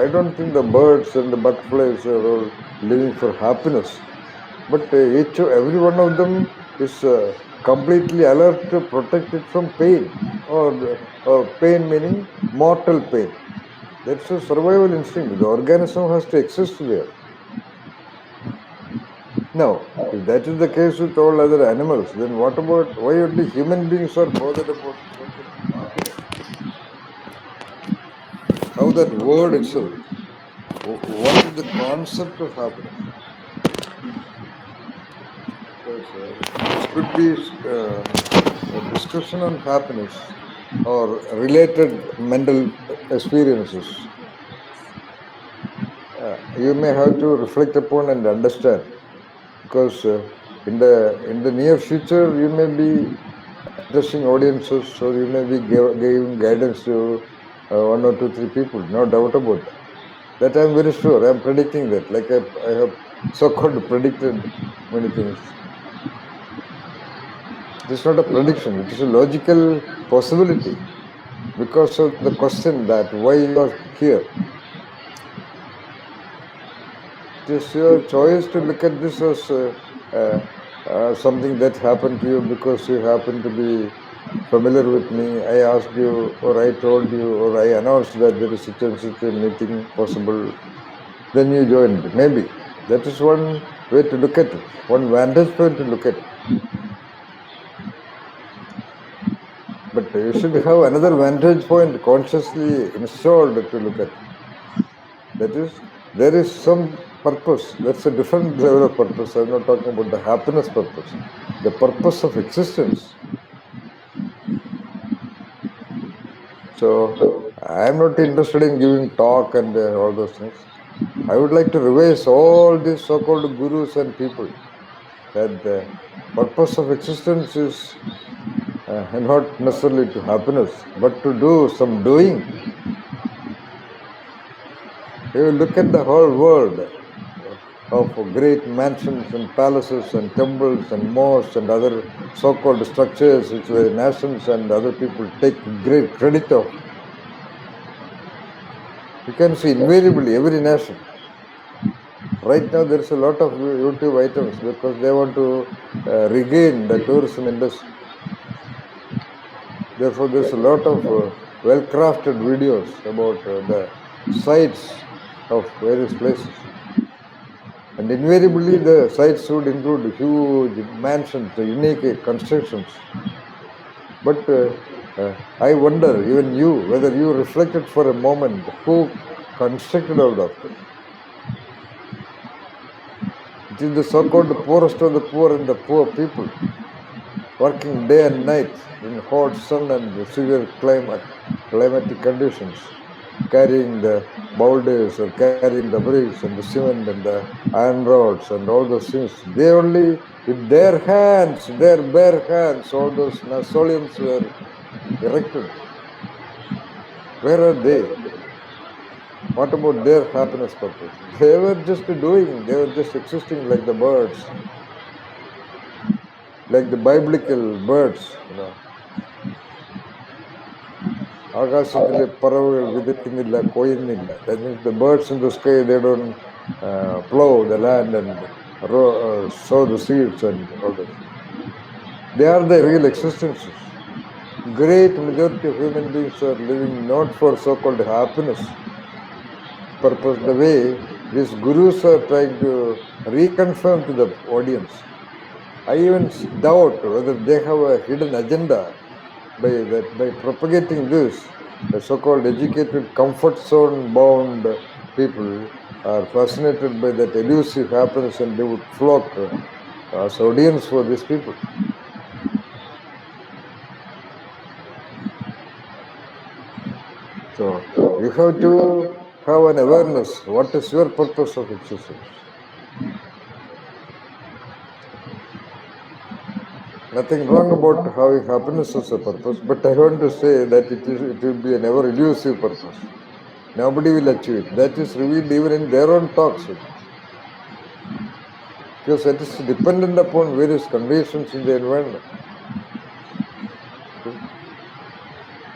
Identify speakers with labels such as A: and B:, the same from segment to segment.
A: I don't think the birds and the butterflies are all living for happiness. But every one of them is completely alert to protect it from pain, or pain meaning mortal pain. That's a survival instinct. The organism has to exist there. Now, if that is the case with all other animals, then what about why only human beings are bothered about so-called happiness? How that word itself, what is the concept of happiness? Because this could be a discussion on happiness or related mental experiences. You may have to reflect upon and understand, because in the near future you may be addressing audiences, or you may be giving guidance to one or two, three people. No doubt about that. That I'm very sure. I'm predicting that. Like I have so-called predicted many things. It is not a prediction. It is a logical possibility because of the question that why you are here. It is your choice to look at this as something that happened to you because you happen to be familiar with me. I asked you, or I told you, or I announced that there is such a meeting possible. Then you joined. Maybe that is one way to look at it. One vantage point to look at it. But you should have another vantage point consciously installed to look at it. That is, there is some purpose. That's a different level of purpose. I'm not talking about the happiness purpose. The purpose of existence. So I'm not interested in giving talk and all those things. I would like to revise all these so-called gurus and people that the purpose of existence is not necessarily to happiness, but to do some doing. You look at the whole world of great mansions and palaces and temples and mosques and other so-called structures which the nations and other people take great credit of. You can see invariably every nation. Right now, there's a lot of YouTube items because they want to regain the tourism industry. Therefore, there's a lot of well-crafted videos about the sites of various places. And invariably, the sites would include huge mansions, unique constructions. But I wonder, even you, whether you reflected for a moment who constructed all of them. It is the so-called poorest of the poor and the poor people, working day and night in hot sun and severe climatic conditions, carrying the boulders or carrying the bricks and the cement and the iron rods and all those things. They only, with their hands, their bare hands, all those mausoleums were erected. Where are they? What about their happiness purpose? They were just doing, they were just existing like the birds, like the biblical birds, ആകാശത്തിലെ പറവകൾ വിതയ്ക്കുന്നില്ല, കൊയ്യുന്നില്ല. That means the birds in the sky, they don't plow the land and sow the seeds and all that. They are the real existences. Great majority of human beings are living not for so-called happiness purpose, the way these gurus are trying to reconfirm to the audience. I even doubt whether they have a hidden agenda by propagating this. The so-called educated, comfort zone bound people are fascinated by that elusive happiness, and they would flock as audience for these people. So you have to have an awareness. What is your purpose of existence? Nothing wrong about having happiness as a purpose, but I want to say that it will be an ever elusive purpose. Nobody will achieve it. That is revealed even in their own talks. Because it is dependent upon various conditions in the environment.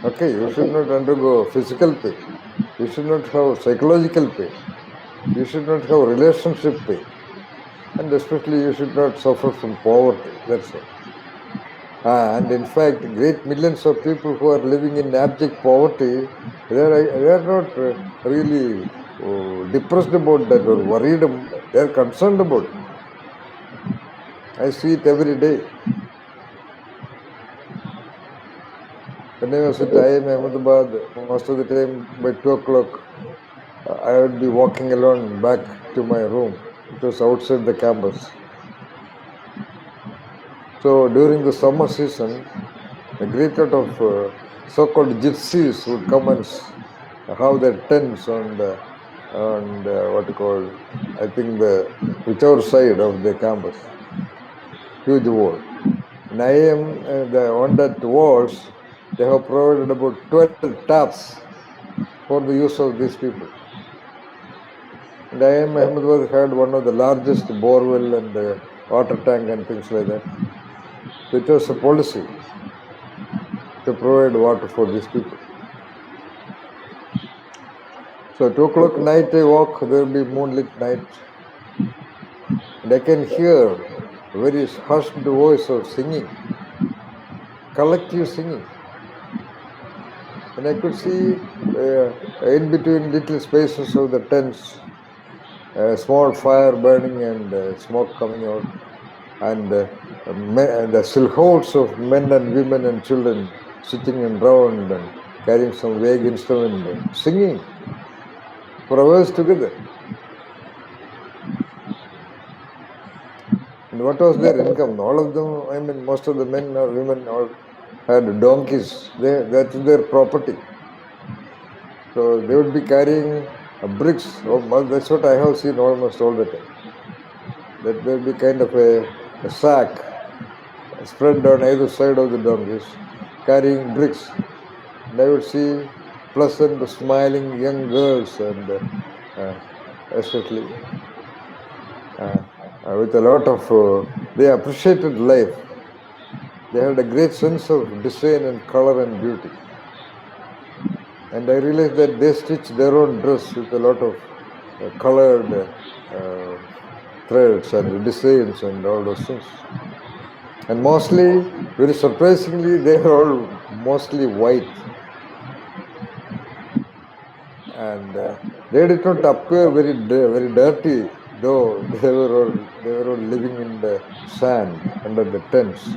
A: Okay, you should not undergo physical pain. You should not have psychological pain. You should not have relationship pain. And especially you should not suffer from poverty. That's all. And in fact, great millions of people who are living in abject poverty, they are not really depressed about that or worried. They are concerned about it. I see it every day. When I was at IIM Ahmedabad, most of the time by 2 o'clock, I would be walking alone back to my room. It was outside the campus. So during the summer season, a great lot of so-called gypsies would come and have their tents on what you call, I think the whichever side of the campus, huge wall. And I am on that walls, they have provided about 12 taps for the use of these people. And I am Ahmedabad had one of the largest borewell and water tank and things like that. So it was a policy to provide water for these people. So 2 o'clock night I walk, there will be moonlit night. And I can hear a very hushed voice of singing, collective singing. And I could see in between little spaces of the tents, a small fire burning and smoke coming out. And the silhouettes of men and women and children sitting in round and carrying some vague instrument, singing for hours together. And what was their income? All of them, I mean, most of the men or women all had donkeys. That's their property. So they would be carrying bricks. That's what I have seen almost all the time. That there would be kind of a sack spread on either side of the donkeys, carrying bricks. And I would see pleasant, smiling young girls, and especially with a lot of, they appreciated life. They had a great sense of design and color and beauty. And I realized that they stitch their own dress with a lot of colored threads and designs and all those things. And mostly, very surprisingly, they are all mostly white. And they did not appear very dirty, though they were all living in the sand under the tents.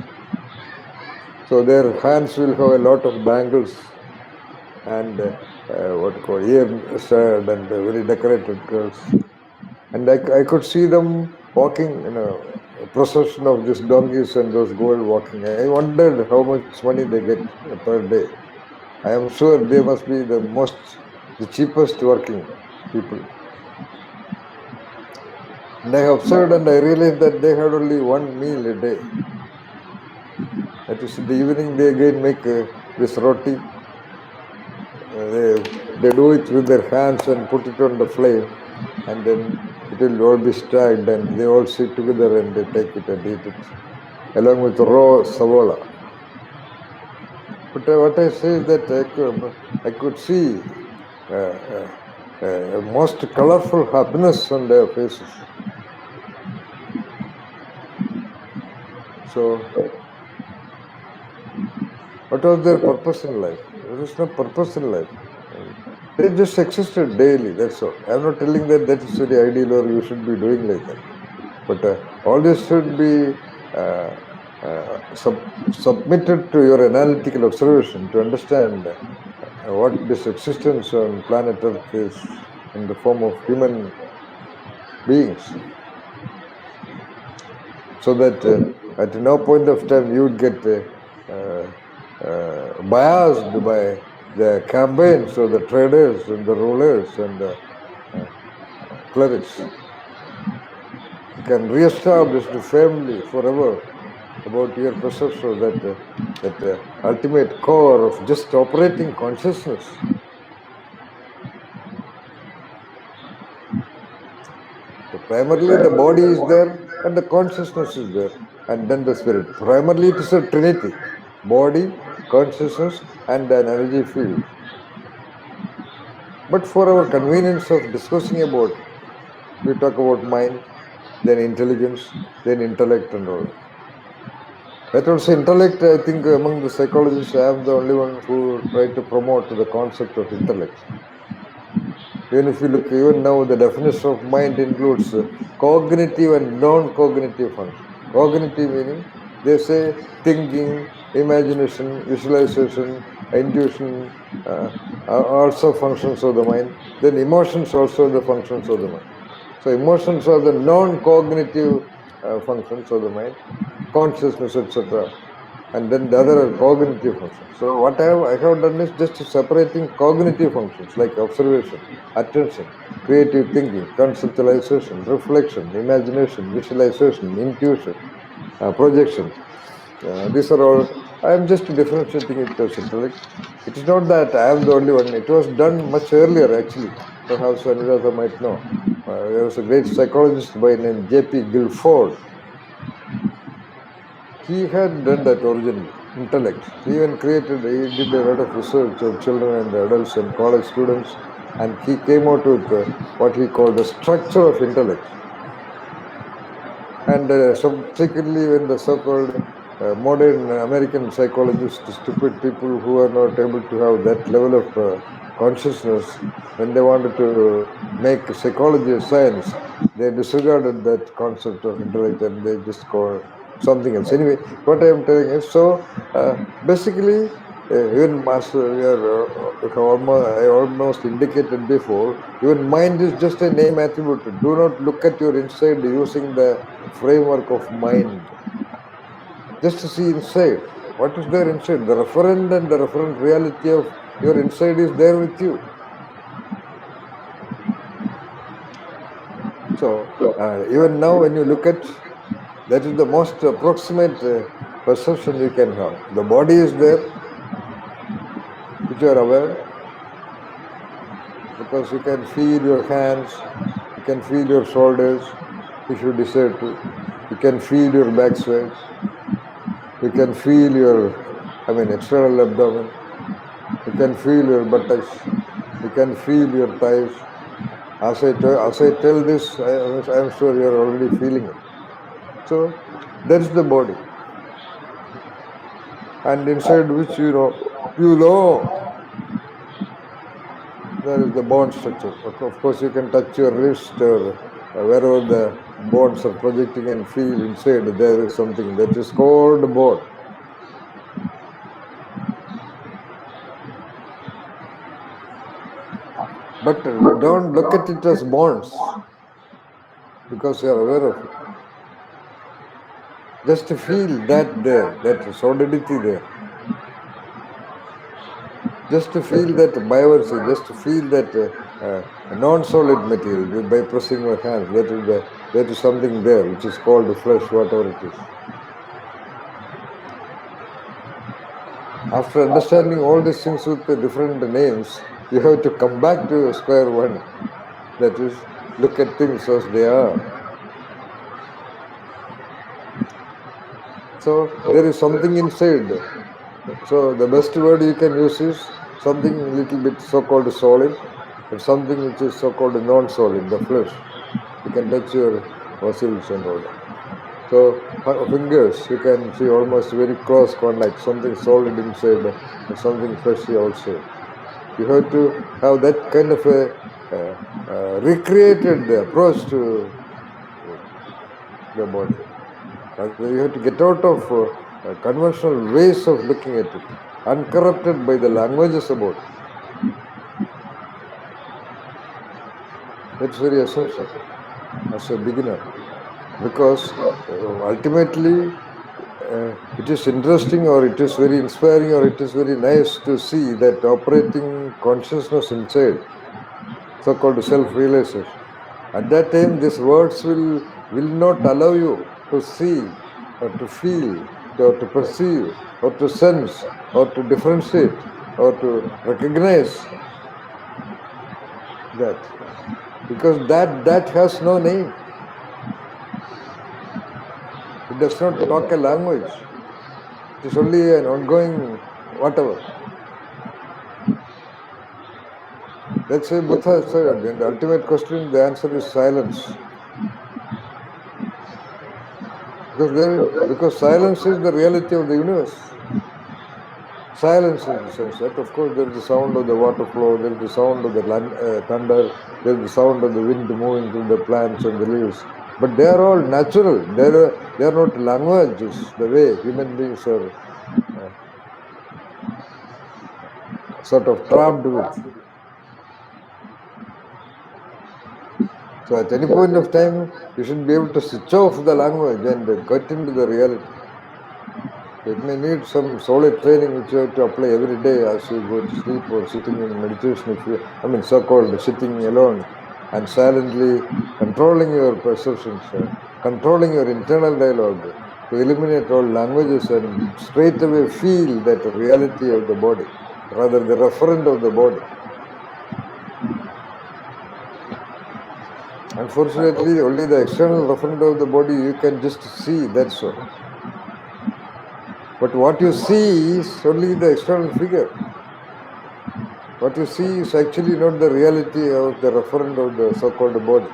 A: So their hands will have a lot of bangles and what you call ear and very decorated girls. And I could see them walking in a procession of these donkeys and those gold walking. I wondered how much money they get per day. I am sure they must be the cheapest working people. And I observed and I realized that they had only one meal a day. That is, in the evening they again make this roti. They do it with their hands and put it on the flame, and then it will all be stirred, and they all sit together and they take it and eat it, along with raw savola. But what I say is that I could see most colorful happiness on their faces. So, what was their purpose in life? There is no purpose in life. They just existed daily, that's all. I'm not telling that is very ideal or you should be doing like that. But all this should be submitted to your analytical observation to understand what this existence on planet Earth is in the form of human beings. So that at no point of time you would get biased by the campaigns of the traders and the rulers and the clerics. You can reestablish the family forever about your perception that ultimate core of just operating consciousness. So primarily the body is there and the consciousness is there, and then the spirit. Primarily it is a trinity: body, consciousness, and an energy field. But for our convenience of discussing about it, we talk about mind, then intelligence, then intellect and all that. That also intellect, I think among the psychologists, I am the only one who tried to promote the concept of intellect. Even if you look, even now, the definition of mind includes cognitive and non-cognitive function. Cognitive meaning, they say thinking, imagination, visualization, intuition, are also functions of the mind. Then emotions also the functions of the mind. So emotions are the non-cognitive functions of the mind, consciousness, etc. And then the other are cognitive functions. So what I have done is just separating cognitive functions like observation, attention, creative thinking, conceptualization, reflection, imagination, visualization, intuition, projection. These are all, I am just differentiating it as intellect. It is not that I am the only one. It was done much earlier actually. Perhaps Anuradha might know. There was a great psychologist by name J.P. Guilford. He had done that originally, intellect. He even he did a lot of research on children and adults and college students, and he came out with what he called the structure of intellect. And subsequently, when the so-called modern American psychologists, stupid people who are not able to have that level of consciousness, when they wanted to make psychology a science, they disregarded that concept of intellect and they just call something else. Anyway, what I am telling is, so basically, even master, we are, I almost indicated before, even mind is just a name attribute. Do not look at your inside using the framework of mind. Just to see inside. What is there inside? The referent and the referent reality of your inside is there with you. So, even now, when you look at, that is the most approximate perception you can have. The body is there, which you are aware, because you can feel your hands, you can feel your shoulders if you decide to. You can feel your backside. You can feel your, external abdomen. You can feel your buttocks. You can feel your thighs. As I tell this, I am sure you are already feeling it. So that's the body, and inside which you know there is the bone structure. Of course, you can touch your wrist or wherever the bones are projecting and feel inside there is something that is called bone. But don't look at it as bones because you are aware of it. Just to feel that there, that solidity there. Just to feel that buoyancy, just to feel that non-solid material by pressing your hands. That is something there which is called flesh, whatever it is. After understanding all these things with the different names, you have to come back to square one. That is, look at things as they are. So there is something inside. So the best word you can use is something little bit so-called solid, and something which is so-called non-solid, the flesh. You can touch your muscles and all that. So fingers, you can see almost very close contact, something solid inside and something fleshy outside. You have to have that kind of a recreated approach to the body. You have to get out of conventional ways of looking at it, uncorrupted by the languages about it. That's very essential as a beginner, because ultimately it is interesting, or it is very inspiring, or it is very nice to see that operating consciousness inside, so-called self-realization. At that time, these words will not allow you to see, or to feel, or to perceive, or to sense, or to differentiate, or to recognize that, because that has no name. It does not talk a language. It is only an ongoing whatever. That's why Buddha said, in the ultimate question, the answer is silence. Because silence is the reality of the universe. Silence in the sense that, of course, there is the sound of the water flow, there is the sound of the thunder, there is the sound of the wind moving through the plants and the leaves. But they are all natural. They are not languages the way human beings are uh, sort of trapped with. So at any point of time, you should be able to switch off the language and get into the reality. So it may need some solid training which you have to apply every day as you go to sleep or sitting in meditation. So-called sitting alone and silently controlling your perceptions, controlling your internal dialogue to eliminate all languages and straight away feel that reality of the body, rather the referent of the body. Unfortunately, only the external referent of the body you can just see, that's all. But what you see is only the external figure. What you see is actually not the reality of the referent of the so-called body.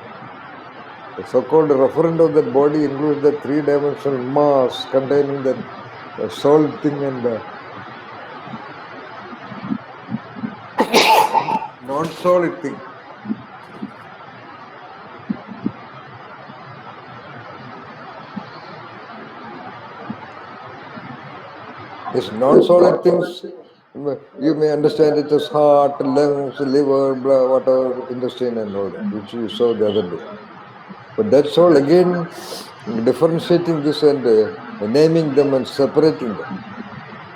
A: The so-called referent of that body includes the three-dimensional mass containing that solid thing and the non-solid thing. These non-solid things, you may understand it as heart, lungs, liver, blah, whatever, intestine and all that, which you saw the other day. But that's all again differentiating this and naming them and separating them.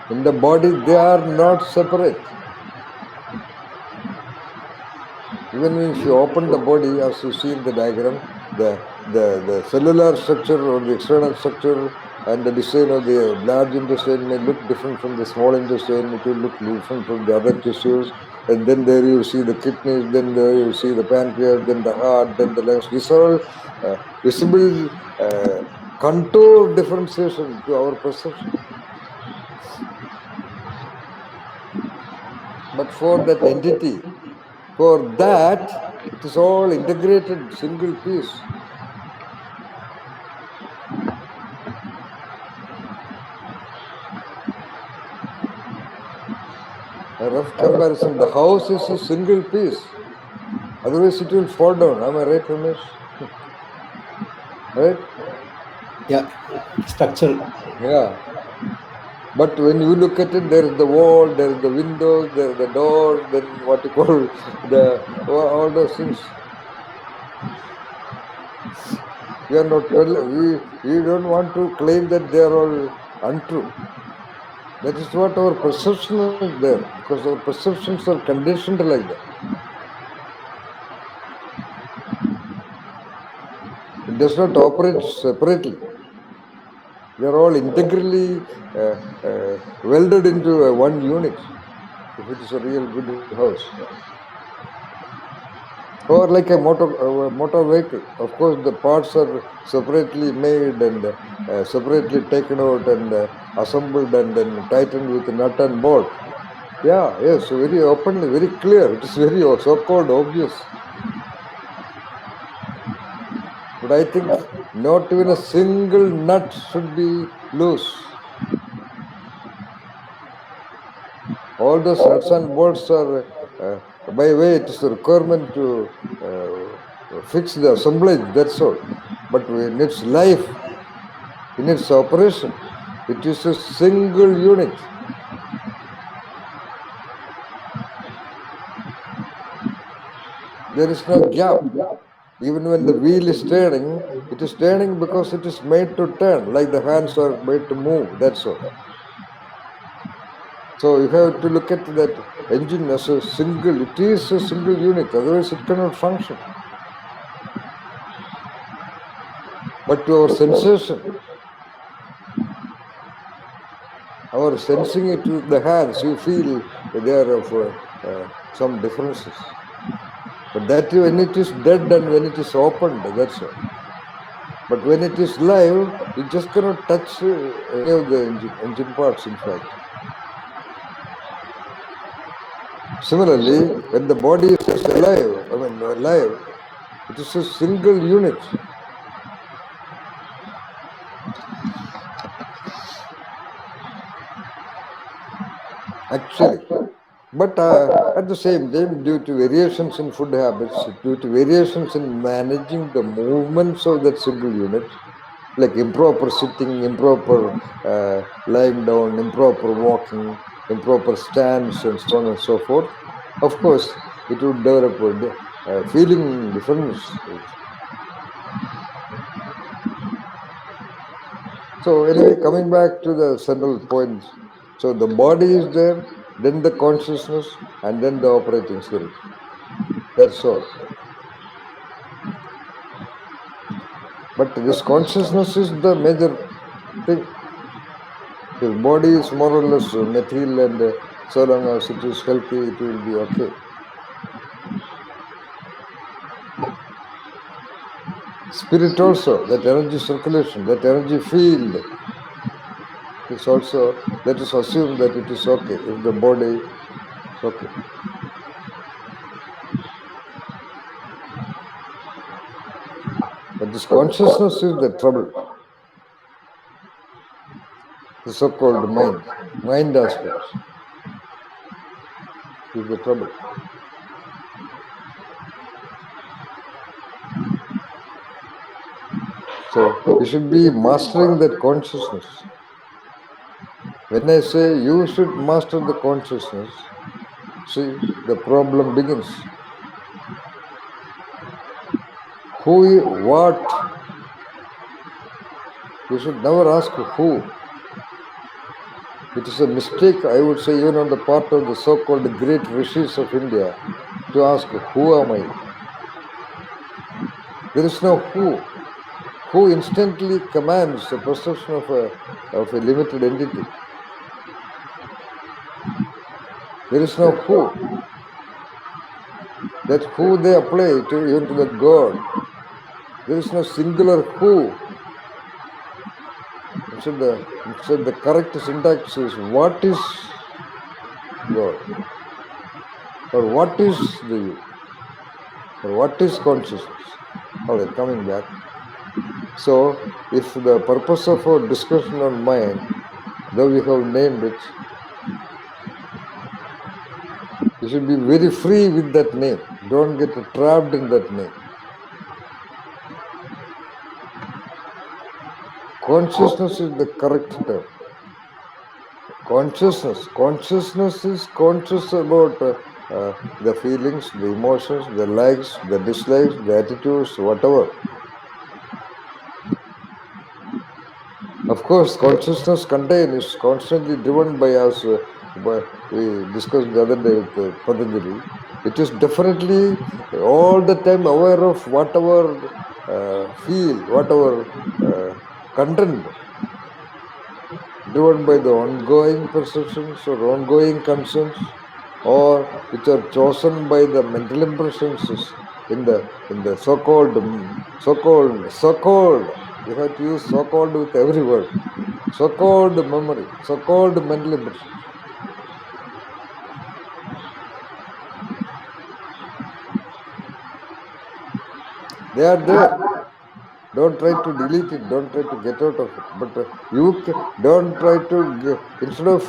A: In the body, they are not separate. Even if you open the body, as you see in the diagram, the cellular structure or the external structure and the design of the large intestine may look different from the small intestine. It will look different from the other tissues. And then there you see the kidneys, then there you see the pancreas, then the heart, then the lungs. These are all visible contour differentiation to our perception. But for that entity, for that, it is all integrated, single piece. A rough comparison, the house is a single piece. Otherwise, it will fall down. Am I right, Ramesh? Right?
B: Yeah, structure.
A: Yeah. But when you look at it, there is the wall, there is the windows, there is the door, then what you call all those things. We are not we don't want to claim that they are all untrue. That is what our perception is there, because our perceptions are conditioned like that. It does not operate separately. They are all integrally welded into one unit, if it is a real good house. Or like a motor vehicle. Of course, the parts are separately made and separately taken out and assembled and then tightened with nut and bolt. Yeah, yes, very openly, very clear. It is very so-called obvious. But I think not even a single nut should be loose. All those nuts and bolts are, by way, it is a requirement to fix the assemblage, that's all. But in its life, in its operation, it is a single unit. There is no gap. Even when the wheel is turning, it is turning because it is made to turn, like the hands are made to move, that's all. So you have to look at that engine as a single, it is a single unit, otherwise it cannot function. But to our sensation, our sensing it with the hands, you feel there of some differences. But that when it is dead and when it is opened, that's all. But when it is live, you just cannot touch any of the engine parts, in fact. Similarly, when the body is alive, it is a single unit. Actually. But at the same time, due to variations in food habits, due to variations in managing the movements of that single unit, like improper sitting, improper lying down, improper walking, improper stance, and so on and so forth, of course, it would develop a feeling difference. So anyway, coming back to the central point, so the body is there, then the consciousness, and then the operating spirit. That's all. But this consciousness is the major thing. The body is more or less material, and so long as it is healthy, it will be okay. Spirit also, that energy circulation, that energy field is also, let us assume that it is okay if the body is okay. But this consciousness is the trouble, the so-called mind aspects is the trouble. So you should be mastering that consciousness. When I say you should master the consciousness, see, the problem begins. Who, what? You should never ask who. It is a mistake, I would say, even on the part of the so-called great rishis of India, to ask, who am I? There is no who. Who instantly commands the perception of a limited entity. There is no who. That who they apply to even to that God. There is no singular who. Instead, the correct syntax is what is God, or what is the you, or what is consciousness. All right, coming back. So, if the purpose of our discussion on mind, though we have named it, you should be very free with that name. Don't get trapped in that name. Consciousness is the correct term. Consciousness is conscious about the feelings, the emotions, the likes, the dislikes, the attitudes, whatever. Of course, consciousness contained is constantly driven by us. We discussed the other day with Patanjali. It is definitely all the time aware of whatever feel, whatever content, driven by the ongoing perceptions or ongoing concerns, or which are chosen by the mental impressions in the so-called. We have to use so-called with every word. So-called memory, so-called mental impressions. They are there. Don't try to delete it. Don't try to get out of it. But don't try to instead of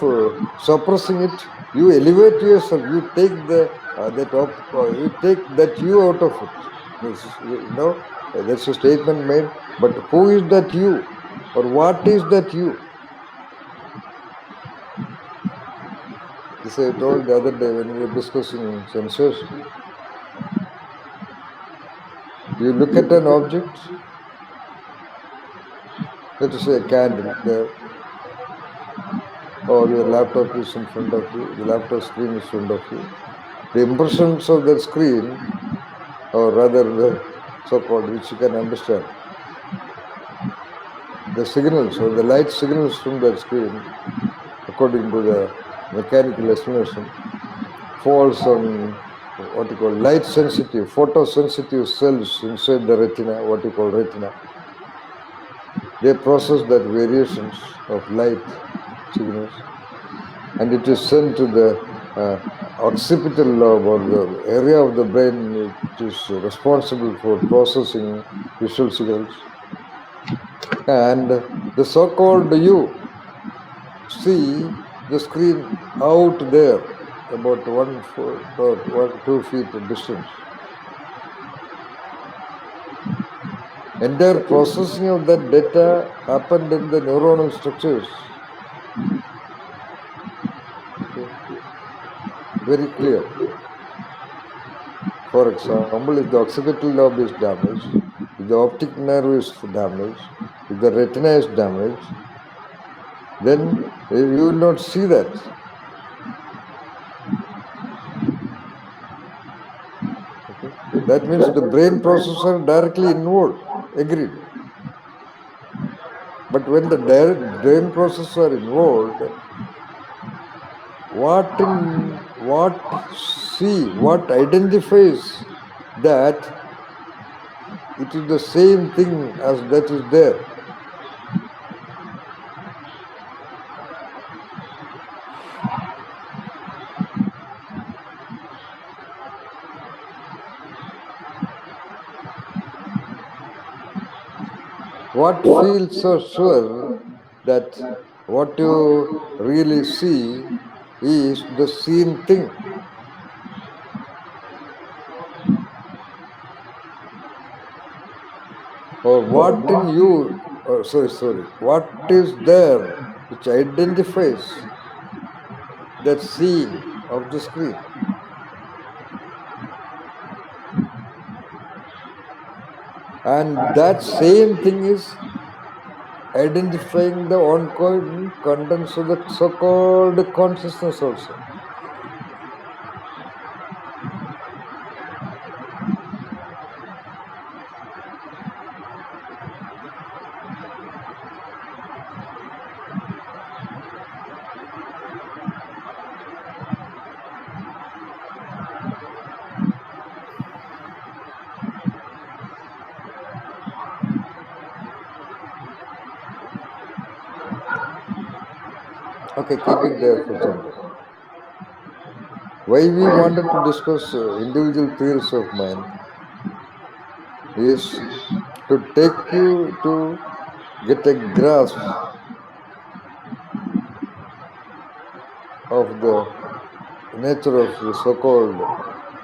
A: suppressing it, you elevate yourself. You take you take that you out of it. That's a statement made. But who is that you, or what is that you? This I told the other day when we were discussing sensation. You look at an object, let us say a candle there, or your laptop is in front of you, the laptop screen is in front of you. The impressions of that screen, or rather the so-called, which you can understand, the signals or the light signals from that screen, according to the mechanical explanation, falls on what you call light sensitive, photosensitive cells inside the retina, what you call retina. They process that variations of light signals, and it is sent to the occipital lobe, or the area of the brain which is responsible for processing visual signals, and the so-called you see the screen out there about 1 foot or 1 2 feet distance. Entire processing of that data happened in the neuronal structures. Okay, very clear. For example, if the occipital lobe is damaged, if the optic nerve is damaged, if the retina is damaged, then you will not see that. Okay, that means the brain processes are directly involved. Agreed. But when the brain processes are involved, what identifies that it is the same thing as that is there? What feels so sure that what you really see is the seen thing? Or what in you, what is there which identifies that seeing of the screen? And that same thing is identifying the ongoing contents of the so-called consciousness also. Okay, keep it there for some time. Why we wanted to discuss individual theories of mind is to take you to get a grasp of the nature of the so-called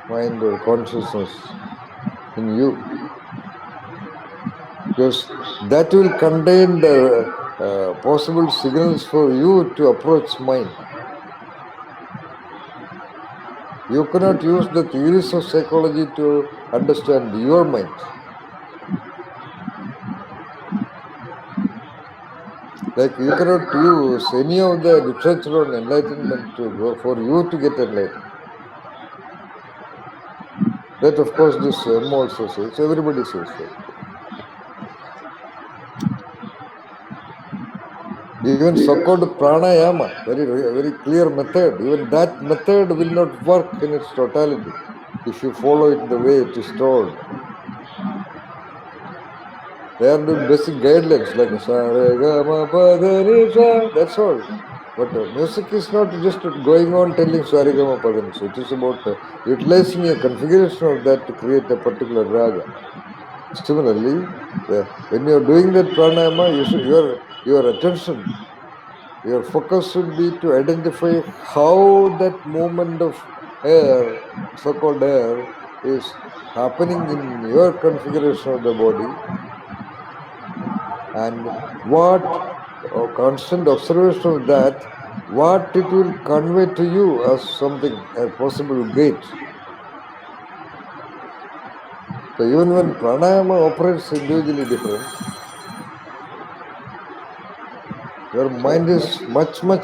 A: mind or consciousness in you, because that will contain the possible signals for you to approach mind. You cannot use the theories of psychology to understand your mind. Like you cannot use any of the literature on enlightenment to go for you to get enlightened. That, of course, this M also says. Everybody says that. Even so-called pranayama, very clear method. Even that method will not work in its totality if you follow it the way it is told. They are doing basic guidelines like sa re ga ma pa da ni sa. That's all. But music is not just going on telling Sarigama Padani. It is about utilizing a configuration of that to create a particular raga. Similarly, when you are doing that pranayama, your attention, your focus should be to identify how that movement of air, so-called air, is happening in your configuration of the body, and what constant observation of that, what it will convey to you as something, a possible gate. So even when pranayama operates individually different, your mind is much wait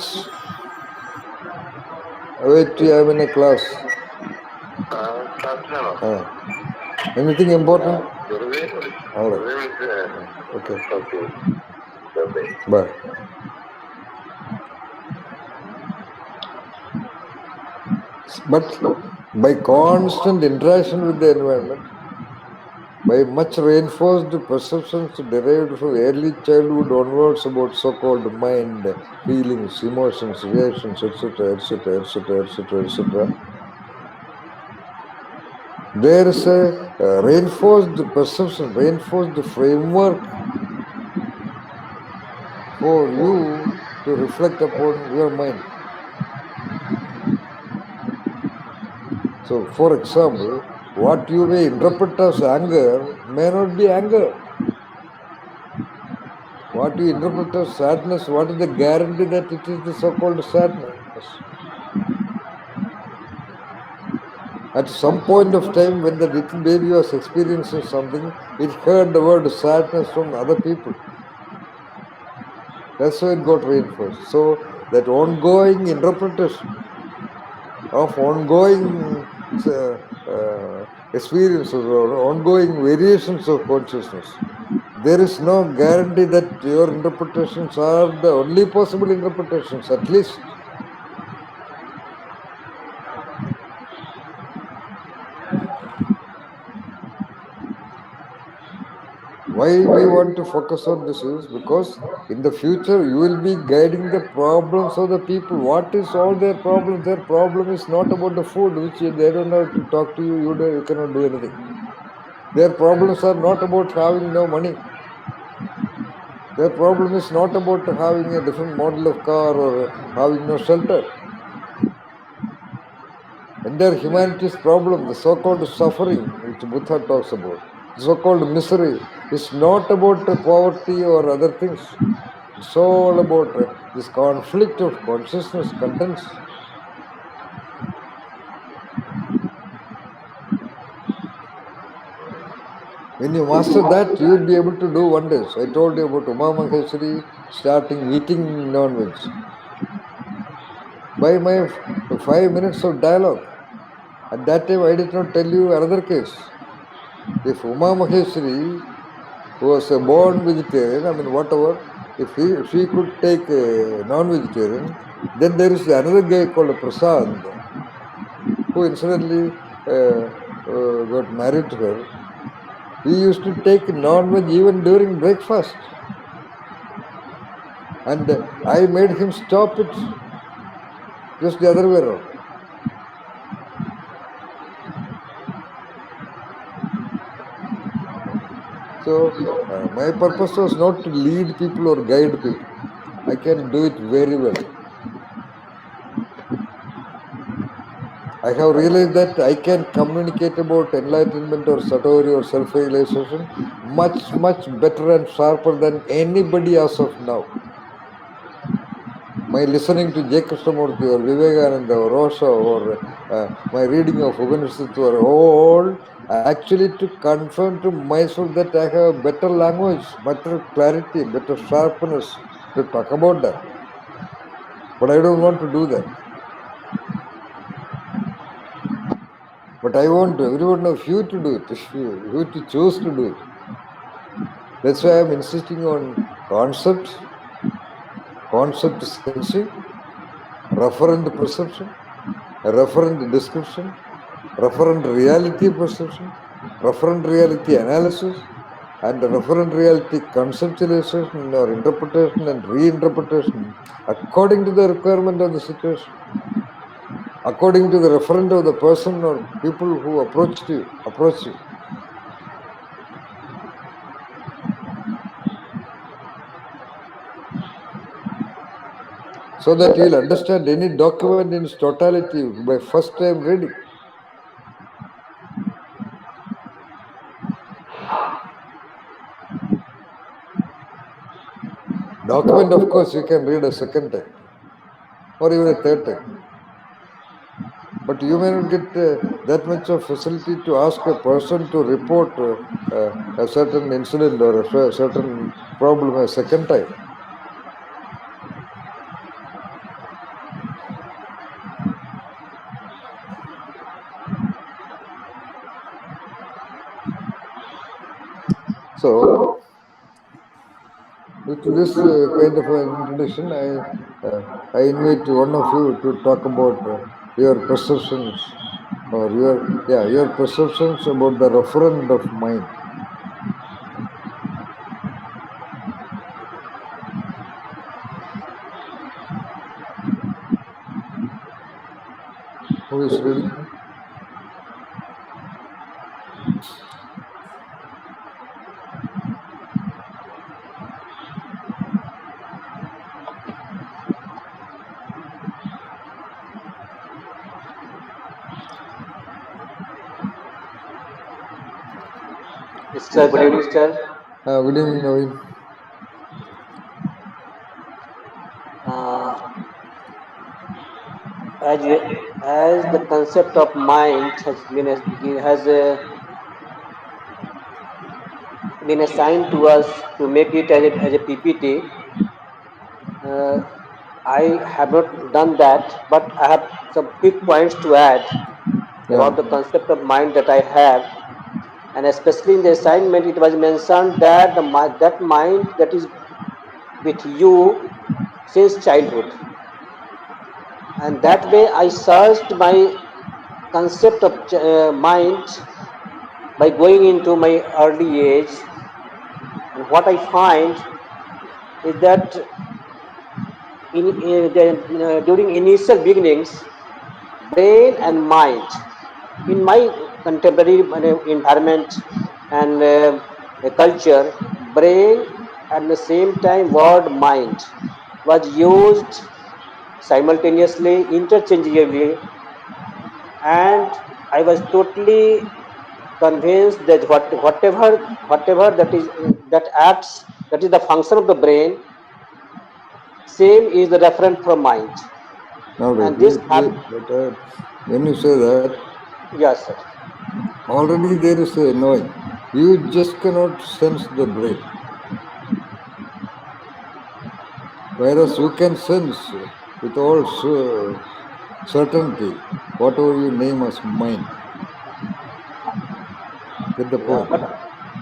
A: till I am in a class. Anything important? All right. Okay. Bye. But by constant interaction with the environment, by much reinforced perceptions derived from early childhood onwards about so-called mind, feelings, emotions, reactions, etc., etc., etc., etc., etc. There is a reinforced perception, reinforced framework for you to reflect upon your mind. So, for example, what you may interpret as anger may not be anger. What you interpret as sadness, what is the guarantee that it is the so-called sadness? At some point of time, when the little baby was experiencing something, it heard the word sadness from other people. That's why it got reinforced. So that ongoing interpretation of ongoing experiences or ongoing variations of consciousness, there is no guarantee that your interpretations are the only possible interpretations, at least. Why we want to focus on this is because in the future you will be guiding the problems of the people. What is all their problems? Their problem is not about the food, which they don't have to talk to you. You cannot do anything. Their problems are not about having no money. Their problem is not about having a different model of car or having no shelter. Entire humanity's problem, the so-called suffering, which Buddha talks about, the so-called misery, is not about poverty or other things. It's all about this conflict of consciousness contents. When you master that, you will be able to do wonders. I told you about Uma Maheshwari starting eating non-veg. By my 5 minutes of dialogue, at that time I did not tell you another case. If Uma Maheshwari was a born vegetarian, I mean whatever, if she could take a non-vegetarian, then there is another guy called Prasad, who incidentally got married to her. He used to take non-veg even during breakfast. And I made him stop it, just the other way around. So my purpose was not to lead people or guide people. I can do it very well. I have realized that I can communicate about enlightenment or satori or self-realization much, much better and sharper than anybody as of now. My listening to J. Krishnamurti or Vivekananda or Osho or my reading of Upanishads were all actually to confirm to myself that I have better language, better clarity, better sharpness to talk about that. But I don't want to do that. But I want every one of you to do it, you to choose to do it. That's why I'm insisting on concept sensing, referent perception, referent description, referent reality perception, referent reality analysis, and referent reality conceptualization or interpretation and reinterpretation according to the requirement of the situation, according to the referent of the person or people who approach you. So that you will understand any document in its totality by first time reading. Document, of course, you can read a second time or even a third time. But you may not get that much of facility to ask a person to report a certain incident or a certain problem a second time. So, with this kind of an introduction, I invite one of you to talk about your perceptions or your perceptions about the referent of mind. Who is reading?
C: Yes, sir. Good evening, sir.
A: Good evening, Naveen.
C: Uh, as as the concept of mind has been assigned to us to make it as a PPT, uh, I have not done that, but I have some quick points to add
A: Yeah,
C: about the concept of mind that I have, and especially in the assignment, it was mentioned that that mind that is with you since childhood, and that way I searched my concept of mind by going into my early age, and what I find is that during initial beginnings, brain and mind in my contemporary environment and culture, brain at the same time word mind was used simultaneously, interchangeably, and I was totally convinced that whatever that acts, that is the function of the brain, same is the referent for mind.
A: all right.
C: And this
A: Wait. But when you say that,
C: yes, sir.
A: already there is a knowing. You just cannot sense the brain. Whereas you can sense with all certainty whatever you name as mind. Get the
C: Yeah,
A: point?
C: but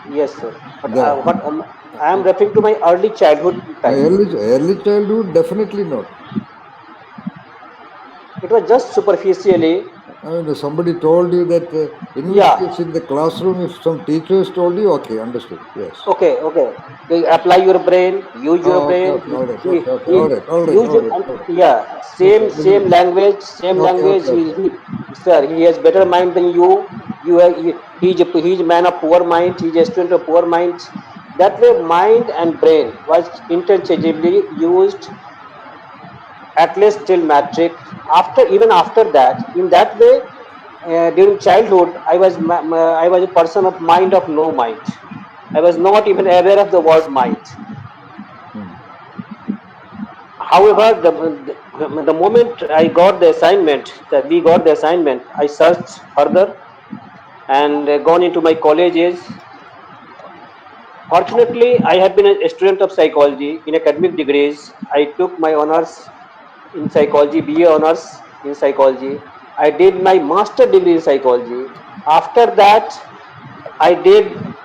C: yes, sir. But
A: The
C: what I am referring to my early childhood time.
A: early childhood, definitely not.
C: It was just superficially.
A: I mean, somebody told you that, in which
C: Yeah.
A: case in the classroom, if some teachers told you, okay, understood. Yes.
C: Okay. Okay. They apply your brain. Use your
A: Oh, okay,
C: brain.
A: okay, all right,
C: He,
A: okay, okay,
C: he
A: all right, all right,
C: use
A: all
C: it.
A: right,
C: And
A: all right.
C: yeah.
A: Okay,
C: Same language. Same
A: okay,
C: language.
A: okay, okay.
C: Sir. He has better mind than you. He's a man of poor mind. He's a student of poor mind. That way, mind and brain was interchangeably used at least till matric. After that, in that way, during childhood, I was a person of mind of no mind. I was not even aware of the word mind.
A: Hmm.
C: However, the moment I got the assignment, that we got the assignment, I searched further and gone into my colleges. Fortunately, I have been a student of psychology in academic degrees. I took my honors in psychology, BA honors in psychology. I did my master degree in psychology. After that, I did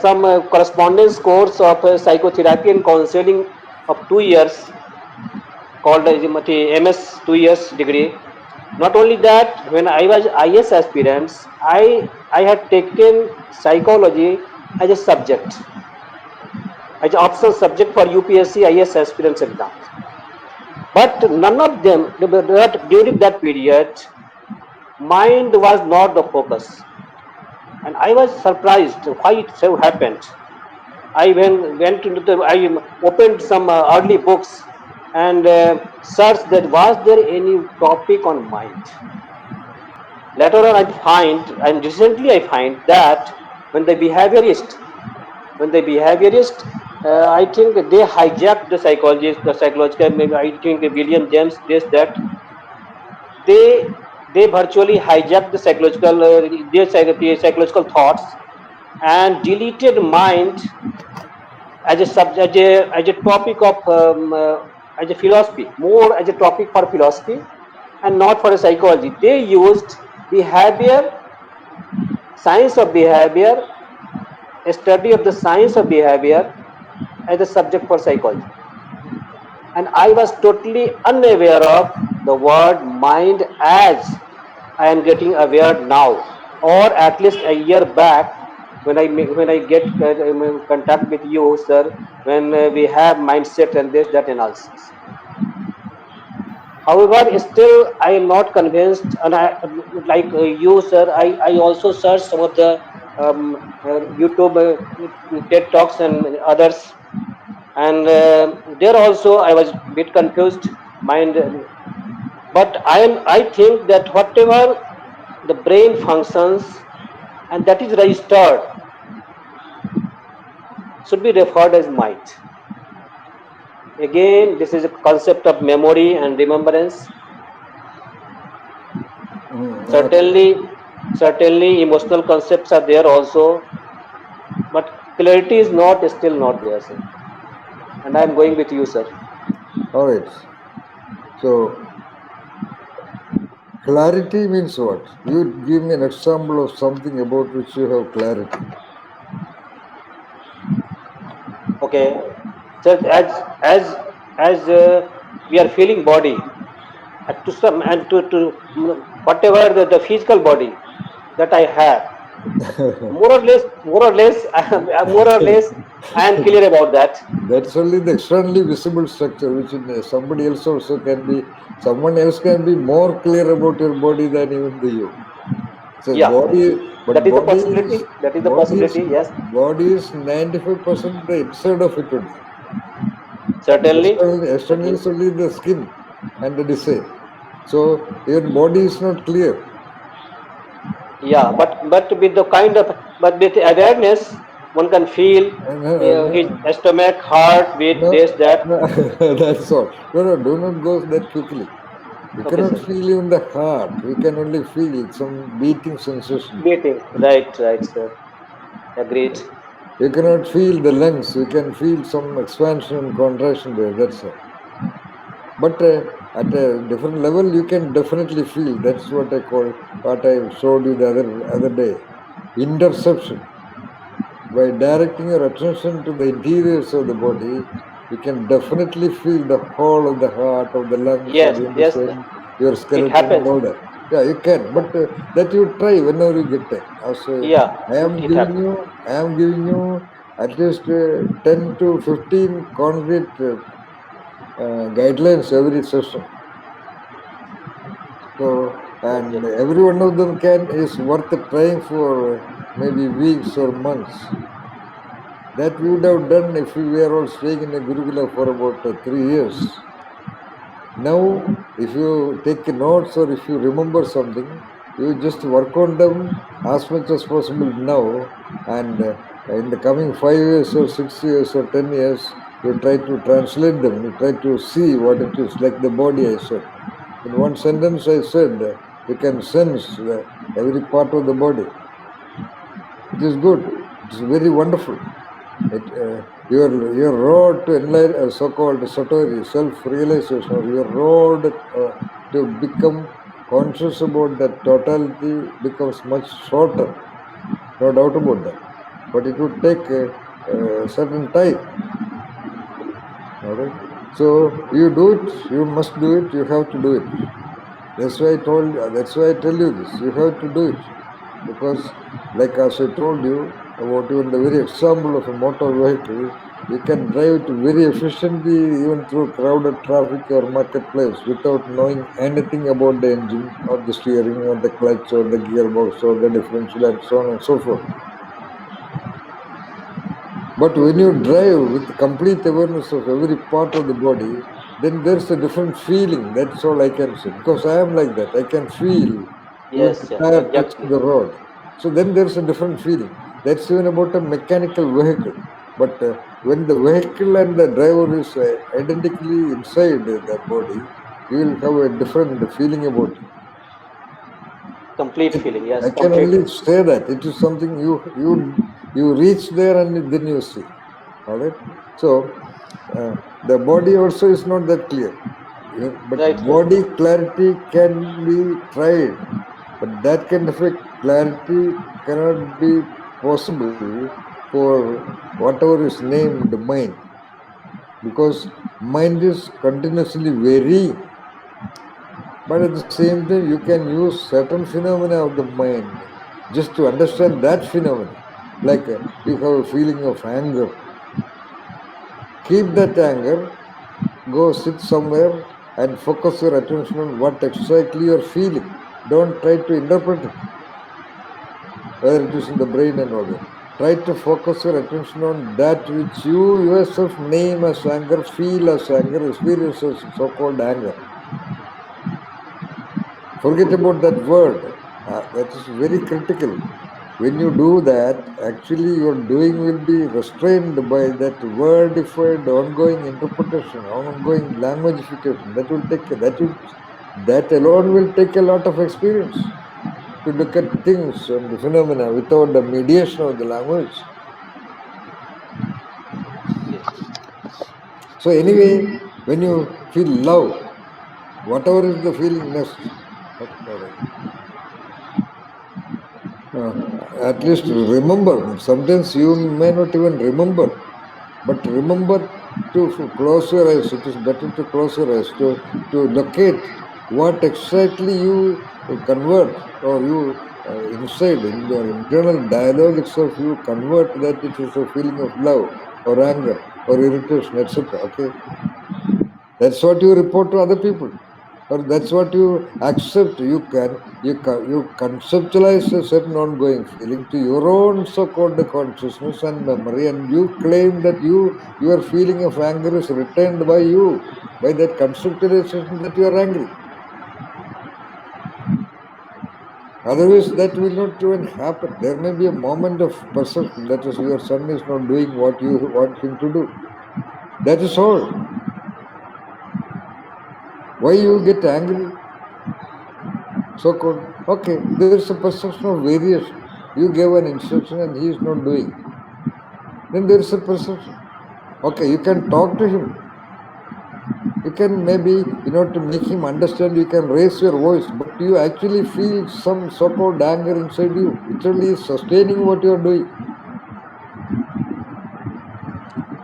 C: some correspondence course of psychotherapy and counseling of 2 years, called as MS 2 years degree. Not only that, when I was IS aspirants, I had taken psychology as a subject, as an optional subject for UPSC IS aspirants exams. But none of them, during that period, mind was not the focus. And I was surprised why it so happened. Went into I opened some early books and searched that was there any topic on mind. Later on, and recently I find that when the behaviorist, I think they hijacked the psychological, maybe I think William James says that they they virtually hijacked the their psychological thoughts and deleted mind as a subject, as a topic of as a philosophy, more as a topic for philosophy and not for a psychology. They used behavior, science of behavior, a study of the science of behavior as a subject for psychology. And I was totally unaware of the word mind as I am getting aware now, or at least a year back when I get contact with you, sir, when we have mindset and this that analysis. However, still I am not convinced, and I like you, sir. I also searched some of the YouTube TED talks and others, and there also I was a bit confused. Mind, but I think that whatever the brain functions and that is registered should be referred as mind. Again, this is a concept of memory and remembrance.
A: Okay.
C: Certainly, emotional concepts are there also, but clarity is not still not there, sir. And I am going with you, sir.
A: All right. So clarity means what? You give me an example of something about which you have clarity.
C: Okay, so as we are feeling body, to some and to whatever the physical body that I have, more or less, more or less, I am clear about that.
A: That's only the externally visible structure, which in somebody else also can be. Someone else can be more clear about your body than even the you. So
C: Yeah,
A: body,
C: that
A: but
C: is the possibility. That is the possibility. Yes,
A: body is 95% the inside of it only.
C: certainly.
A: Externally
C: Certainly.
A: is only the skin and the design. So your body is not clear.
C: Yeah, but with the kind of but with awareness, one can feel
A: And,
C: his stomach, heart, beat,
A: no,
C: this, that.
A: no, that's all. No, no, do not go that quickly. We
C: Okay,
A: cannot
C: sir.
A: feel even the heart. We can only feel some beating sensation.
C: Beating. Right, right, sir. Agreed.
A: You cannot feel the lungs. You can feel some expansion and contraction there. That's all. But at a different level, you can definitely feel. That's what I call, what I showed you the other day. Interception. By directing your attention to the interiors of the body, you can definitely feel the whole of the heart, of the lungs, of
C: Yes,
A: the
C: yes,
A: intestine, your
C: it
A: skeleton, and
C: happens.
A: all that. Yeah, you can, but that you try whenever you get time. As
C: Yeah, it happens.
A: I am giving you at least 10 to 15 concrete guidelines every session. So, and
C: Okay.
A: every one of them can is worth trying for maybe weeks or months. That we would have done if we were all staying in a Gurukula for about 3 years. Now, if you take notes or if you remember something, you just work on them as much as possible now, and in the coming 5 years or 6 years or 10 years, you try to translate them. You try to see what it is. Like the body, I said. In one sentence, I said you can sense every part of the body. It is good. It is very wonderful. Your road to so-called satori, self-realization, or your road to become conscious about that totality becomes much shorter. No doubt about that. But it would take a certain time. All right. So you do it. You must do it. You have to do it. That's why I told. That's why I tell you this. You have to do it because, like as I told you about even the very example of a motor vehicle, you can drive it very efficiently even through crowded traffic or marketplace without knowing anything about the engine or the steering or the clutch or the gearbox or the differential and so on and so forth. But when you drive with complete awareness of every part of the body, then there's a different feeling. That's all I can say. Because I am like that. I can feel even the
C: Yes, yes,
A: tire touching
C: exactly.
A: the road. So then there's a different feeling. That's even about a mechanical vehicle. But when the vehicle and the driver is identically inside the body, you will have a different feeling about it.
C: Complete feeling. Yes,
A: I can only
C: completely.
A: say that it is something you reach there and then you see. All right. So the body also is not that clear. But
C: Right, right.
A: body clarity can be tried, but that kind of a clarity cannot be possible for whatever is named mind, because mind is continuously varying. But at the same time, you can use certain phenomena of the mind just to understand that phenomena. Like you have a feeling of anger. Keep that anger, go sit somewhere, and focus your attention on what exactly you're feeling. Don't try to interpret it, whether it is in the brain and all that. Try to focus your attention on that which you yourself name as anger, feel as anger, experience as so-called anger. Forget about that word. That is very critical. When you do that, actually your doing will be restrained by that wordified ongoing interpretation, ongoing languageification. That alone will take a lot of experience to look at things and phenomena without the mediation of the language. So anyway, when you feel love, whatever is the feeling next, okay, all right. At least remember. Sometimes you may not even remember, but remember to close your eyes. It is better to close your eyes to locate what exactly you convert, or you inside in your internal dialogue itself you convert that it is a feeling of love or anger or irritation, etc. Okay, that's what you report to other people, or that's what you accept. You conceptualize a certain ongoing feeling to your own so-called consciousness and memory, and you claim that your feeling of anger is retained by you, by that conceptualization that you are angry. Otherwise, that will not even happen. There may be a moment of perception, that is, your son is not doing what you want him to do. That is all. Why you get angry? So-called, okay, there is a perception of variation. You gave an instruction and he is not doing. Then there is a perception. Okay, you can talk to him. You can maybe, to make him understand, you can raise your voice, but you actually feel some so-called anger inside you, which only is sustaining what you are doing.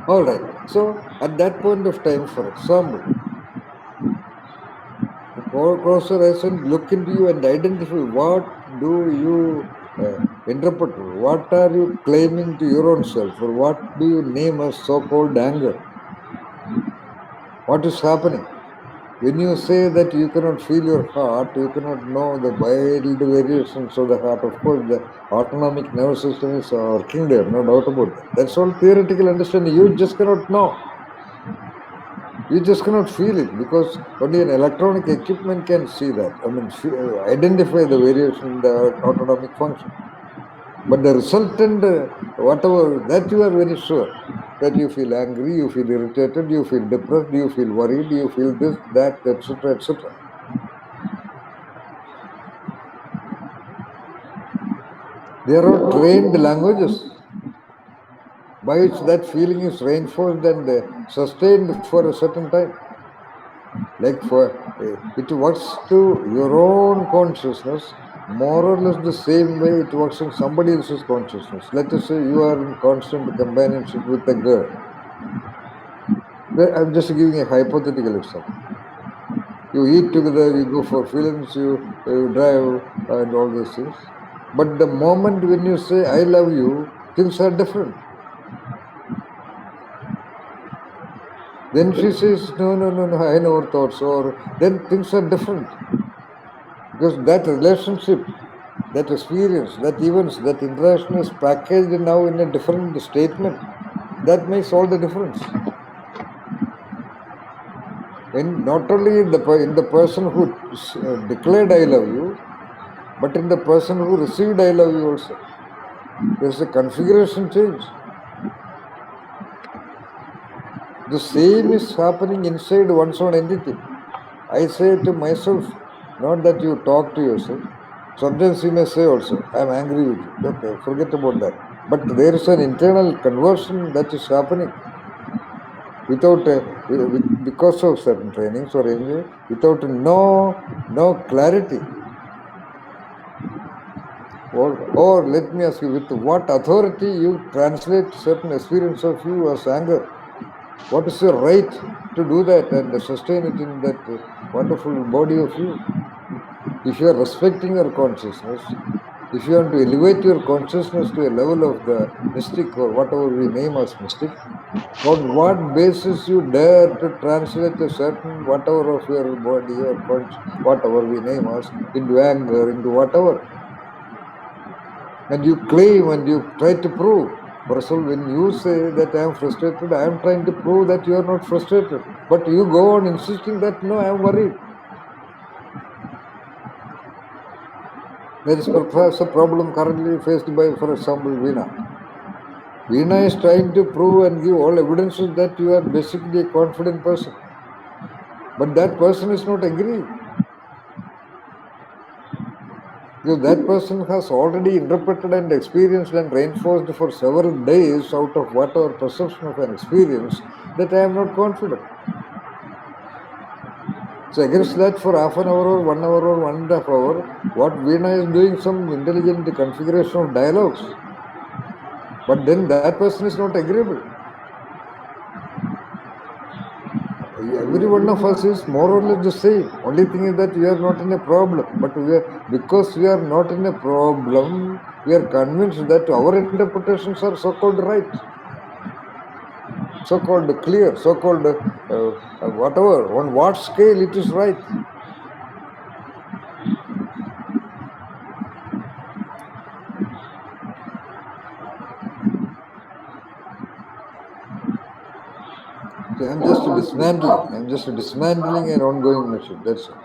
A: All right. So at that point of time, for example, close your eyes and look into you and identify what do you interpret, what are you claiming to your own self, or what do you name as so-called anger. What is happening? When you say that you cannot feel your heart, you cannot know the wild variations of the heart. Of course, the autonomic nervous system is working there, no doubt about that. That's all theoretical understanding. You just cannot know. You just cannot feel it, because only an electronic equipment can see that. I mean, identify the variation in the autonomic function. But the resultant, whatever, that you are very sure. That you feel angry, you feel irritated, you feel depressed, you feel worried, you feel this, that, etc., etc. They are all trained languages by which that feeling is reinforced and sustained for a certain time. Like it works to your own consciousness more or less the same way it works in somebody else's consciousness. Let us say you are in constant companionship with a girl. I'm just giving a hypothetical example. You eat together, you go for films, you drive, and all those things. But the moment when you say, I love you, things are different. Then she says, no, I never thought so. Or then things are different. Because that relationship, that experience, that events, that interaction is packaged now in a different statement. That makes all the difference. And not only in the person who declared I love you, but in the person who received I love you also. There's a configuration change. The same is happening inside one's own entity. I say to myself, not that you talk to yourself. Sometimes you may say also, I'm angry with you. Okay, forget about that. But there is an internal conversion that is happening without because of certain trainings or anyway, without no clarity. Or let me ask you, with what authority you translate certain experience of you as anger? What is your right to do that and sustain it in that wonderful body of you? If you are respecting your consciousness, If you want to elevate your consciousness to a level of the mystic or whatever we name as mystic, on what basis you dare to translate a certain whatever of your body or whatever we name as into anger, into whatever? And you claim and you try to prove. For example, when you say that I am frustrated, I am trying to prove that you are not frustrated. But you go on insisting that no, I am worried. There is perhaps a problem currently faced by, for example, Veena. Veena is trying to prove and give all evidences that you are basically a confident person. But that person is not agreeing. Because that person has already interpreted and experienced and reinforced for several days out of whatever perception of an experience that I am not confident. So against that, for half an hour or 1 hour or 1.5 hours, what Veena is doing some intelligent configuration of dialogues. But then that person is not agreeable. Every one of us is more or less the same. Only thing is that we are not in a problem. But because we are not in a problem, we are convinced that our interpretations are so-called right, so-called clear, so-called whatever. On what scale it is right. So I'm just dismantling an ongoing machine. That's all.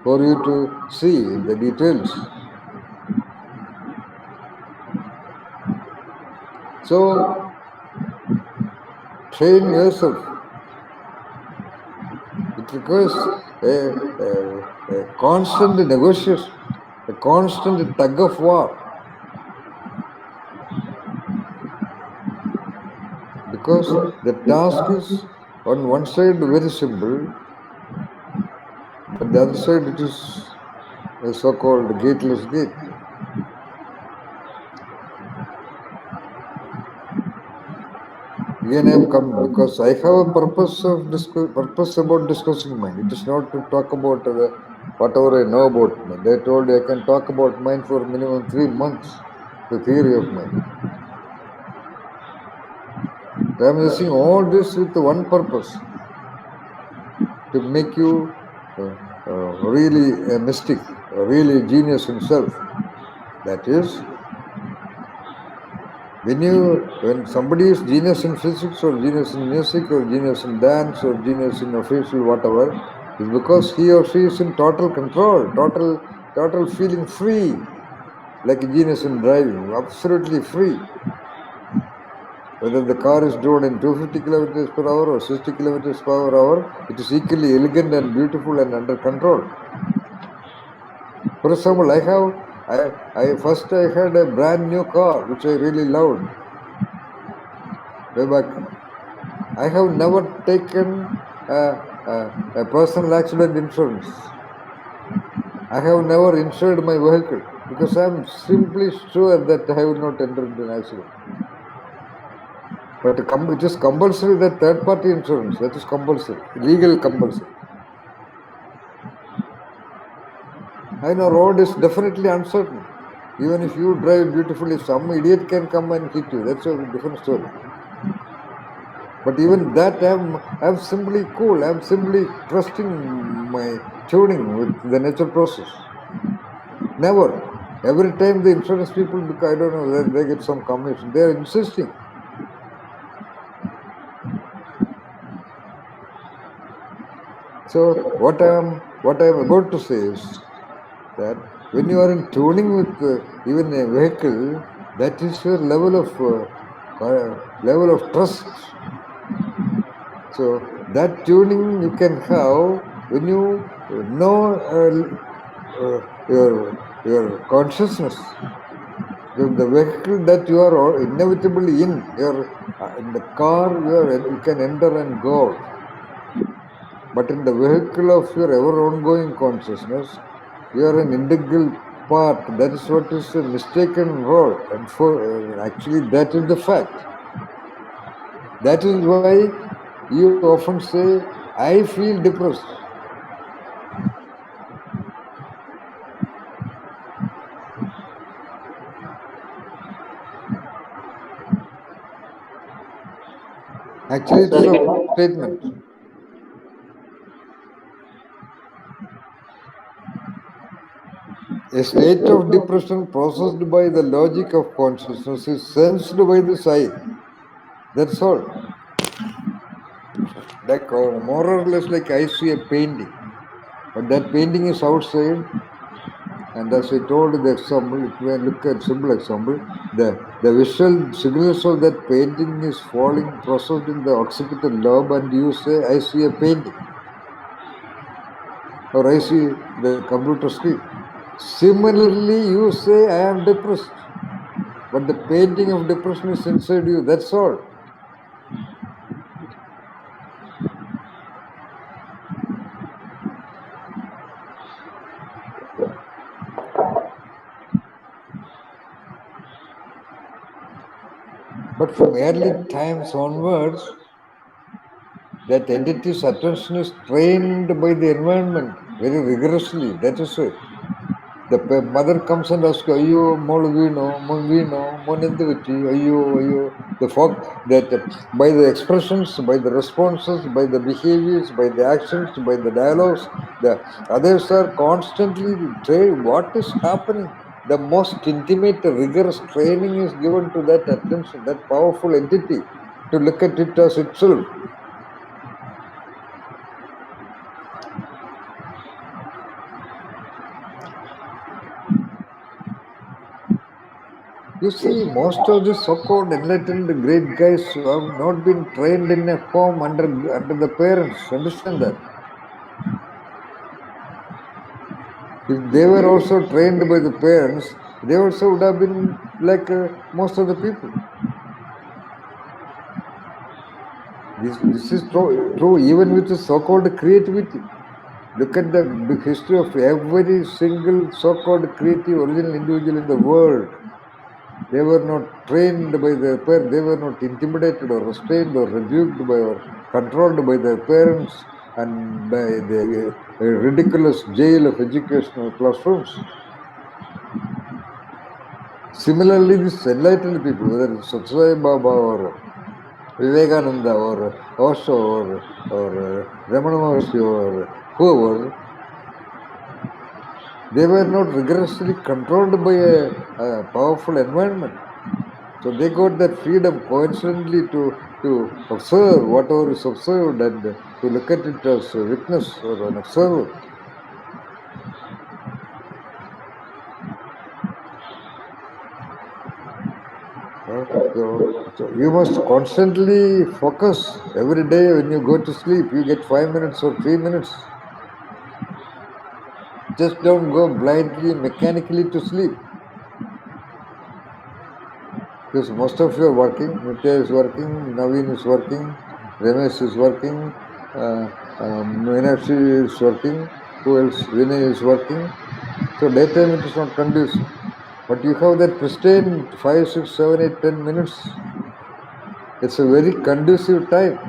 A: For you to see in the details. So train yourself. It requires a constant negotiation, a constant tug of war. Because the task is on one side very simple, but the other side it is a so-called gateless gate. Again, I am coming because I have a purpose about discussing mind. It is not to talk about whatever I know about mind. They told you I can talk about mind for minimum 3 months, the theory of mind. I am using all this with one purpose, to make you really a mystic, really genius himself. That is, when somebody is genius in physics or genius in music or genius in dance or genius in official whatever, is because he or she is in total control, total feeling free, like a genius in driving, absolutely free. Whether the car is driven in 250 kilometers per hour or 60 kilometers per hour, it is equally elegant and beautiful and under control. For example, I had a brand new car which I really loved way back. I have never taken a personal accident insurance. I have never insured my vehicle because I am simply sure that I will not enter into an accident. But it is compulsory that third-party insurance, that is compulsory, legal compulsory. I know road is definitely uncertain. Even if you drive beautifully, some idiot can come and hit you. That's a different story. But even that, I'm simply cool. I'm simply trusting my tuning with the natural process. Never. Every time the insurance people, because I don't know, they get some commission. They are insisting. So what I am about to say is that when you are in tuning with even a vehicle, that is your level of trust. So that tuning you can have when you know your consciousness. The vehicle that you are inevitably in, in the car you can enter and go out. But in the vehicle of your ever ongoing consciousness, you are an integral part. That is what is a mistaken role, and for actually that is the fact. That is why you often say, "I feel depressed." Actually, it's
C: Sir,
A: a statement. A state of depression processed by the logic of consciousness is sensed by the eye. That's all. Like more or less like I see a painting, but that painting is outside. And as I told the example, if we look at simple example, the visual signals of that painting is falling, processed in the occipital lobe, and you say, I see a painting, or I see the computer screen. Similarly, you say, I am depressed, but the painting of depression is inside you. That's all. But from early times onwards, that entity's attention is trained by the environment very rigorously. That is it. The mother comes and asks, Ayo, Mol Vino, Monendiviti, Ayo. The folk that by the expressions, by the responses, by the behaviors, by the actions, by the dialogues, the others are constantly trained. What is happening? The most intimate, rigorous training is given to that attention, that powerful entity, to look at it as itself. You see, most of the so-called enlightened great guys who have not been trained in a home under the parents. Understand that? If they were also trained by the parents, they also would have been like most of the people. This is true even with the so-called creativity. Look at the history of every single so-called creative original individual in the world. They were not trained by their parents. They were not intimidated or restrained or rebuked by or controlled by their parents and by the ridiculous jail of educational classrooms. Similarly, these enlightened people, whether it's Satsai Baba or Vivekananda or Osho or Ramana Maharshi or whoever, they were not rigorously controlled by a powerful environment. So they got that freedom coincidentally to observe whatever is observed and to look at it as a witness or an observer. So you must constantly focus every day when you go to sleep. You get 5 minutes or 3 minutes. Just don't go blindly, mechanically to sleep. Because most of you are working. Nitya is working, Naveen is working, Ramesh is working, Meenakshi is working, who else? Vinay is working. So daytime it is not conducive. But you have that pristine 5, 6, 7, 8, 10 minutes. It's a very conducive time.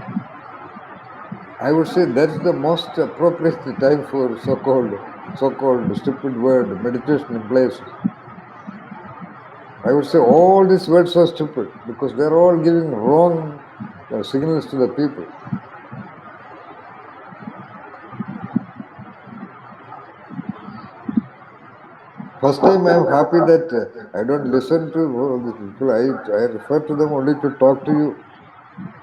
A: I would say that's the most appropriate time for so-called stupid word meditation implies. I would say all these words are stupid because they're all giving wrong signals to the people. First time I am happy that I don't listen to all these people. I refer to them only to talk to you.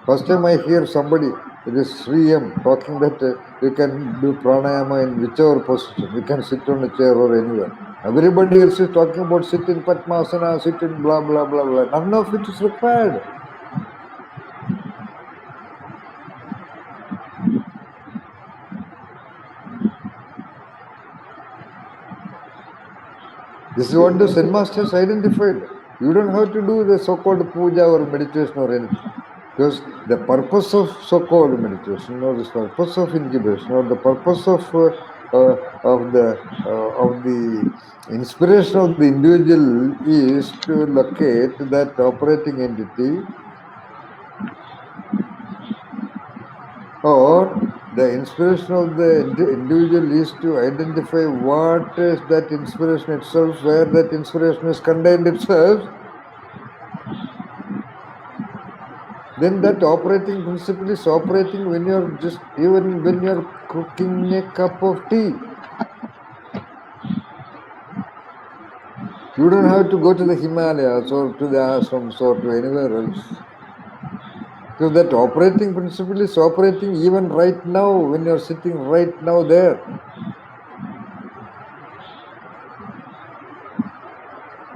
A: First time I hear somebody, it is Sri M talking that you can do pranayama in whichever position. You can sit on a chair or anywhere. Everybody else is talking about sit in Padmasana, sit in blah blah blah blah. None of it is required. This is what the Zen masters identified. You don't have to do the so-called puja or meditation or anything. Because the purpose of so-called meditation or the purpose of incubation or the purpose of the inspiration of the individual is to locate that operating entity, or the inspiration of the individual is to identify what is that inspiration itself, where that inspiration is contained itself, then that operating principle is operating when you're just, even when you're cooking a cup of tea. You don't have to go to the Himalayas or to the ashrams or to anywhere else. So that operating principle is operating even right now when you're sitting right now there.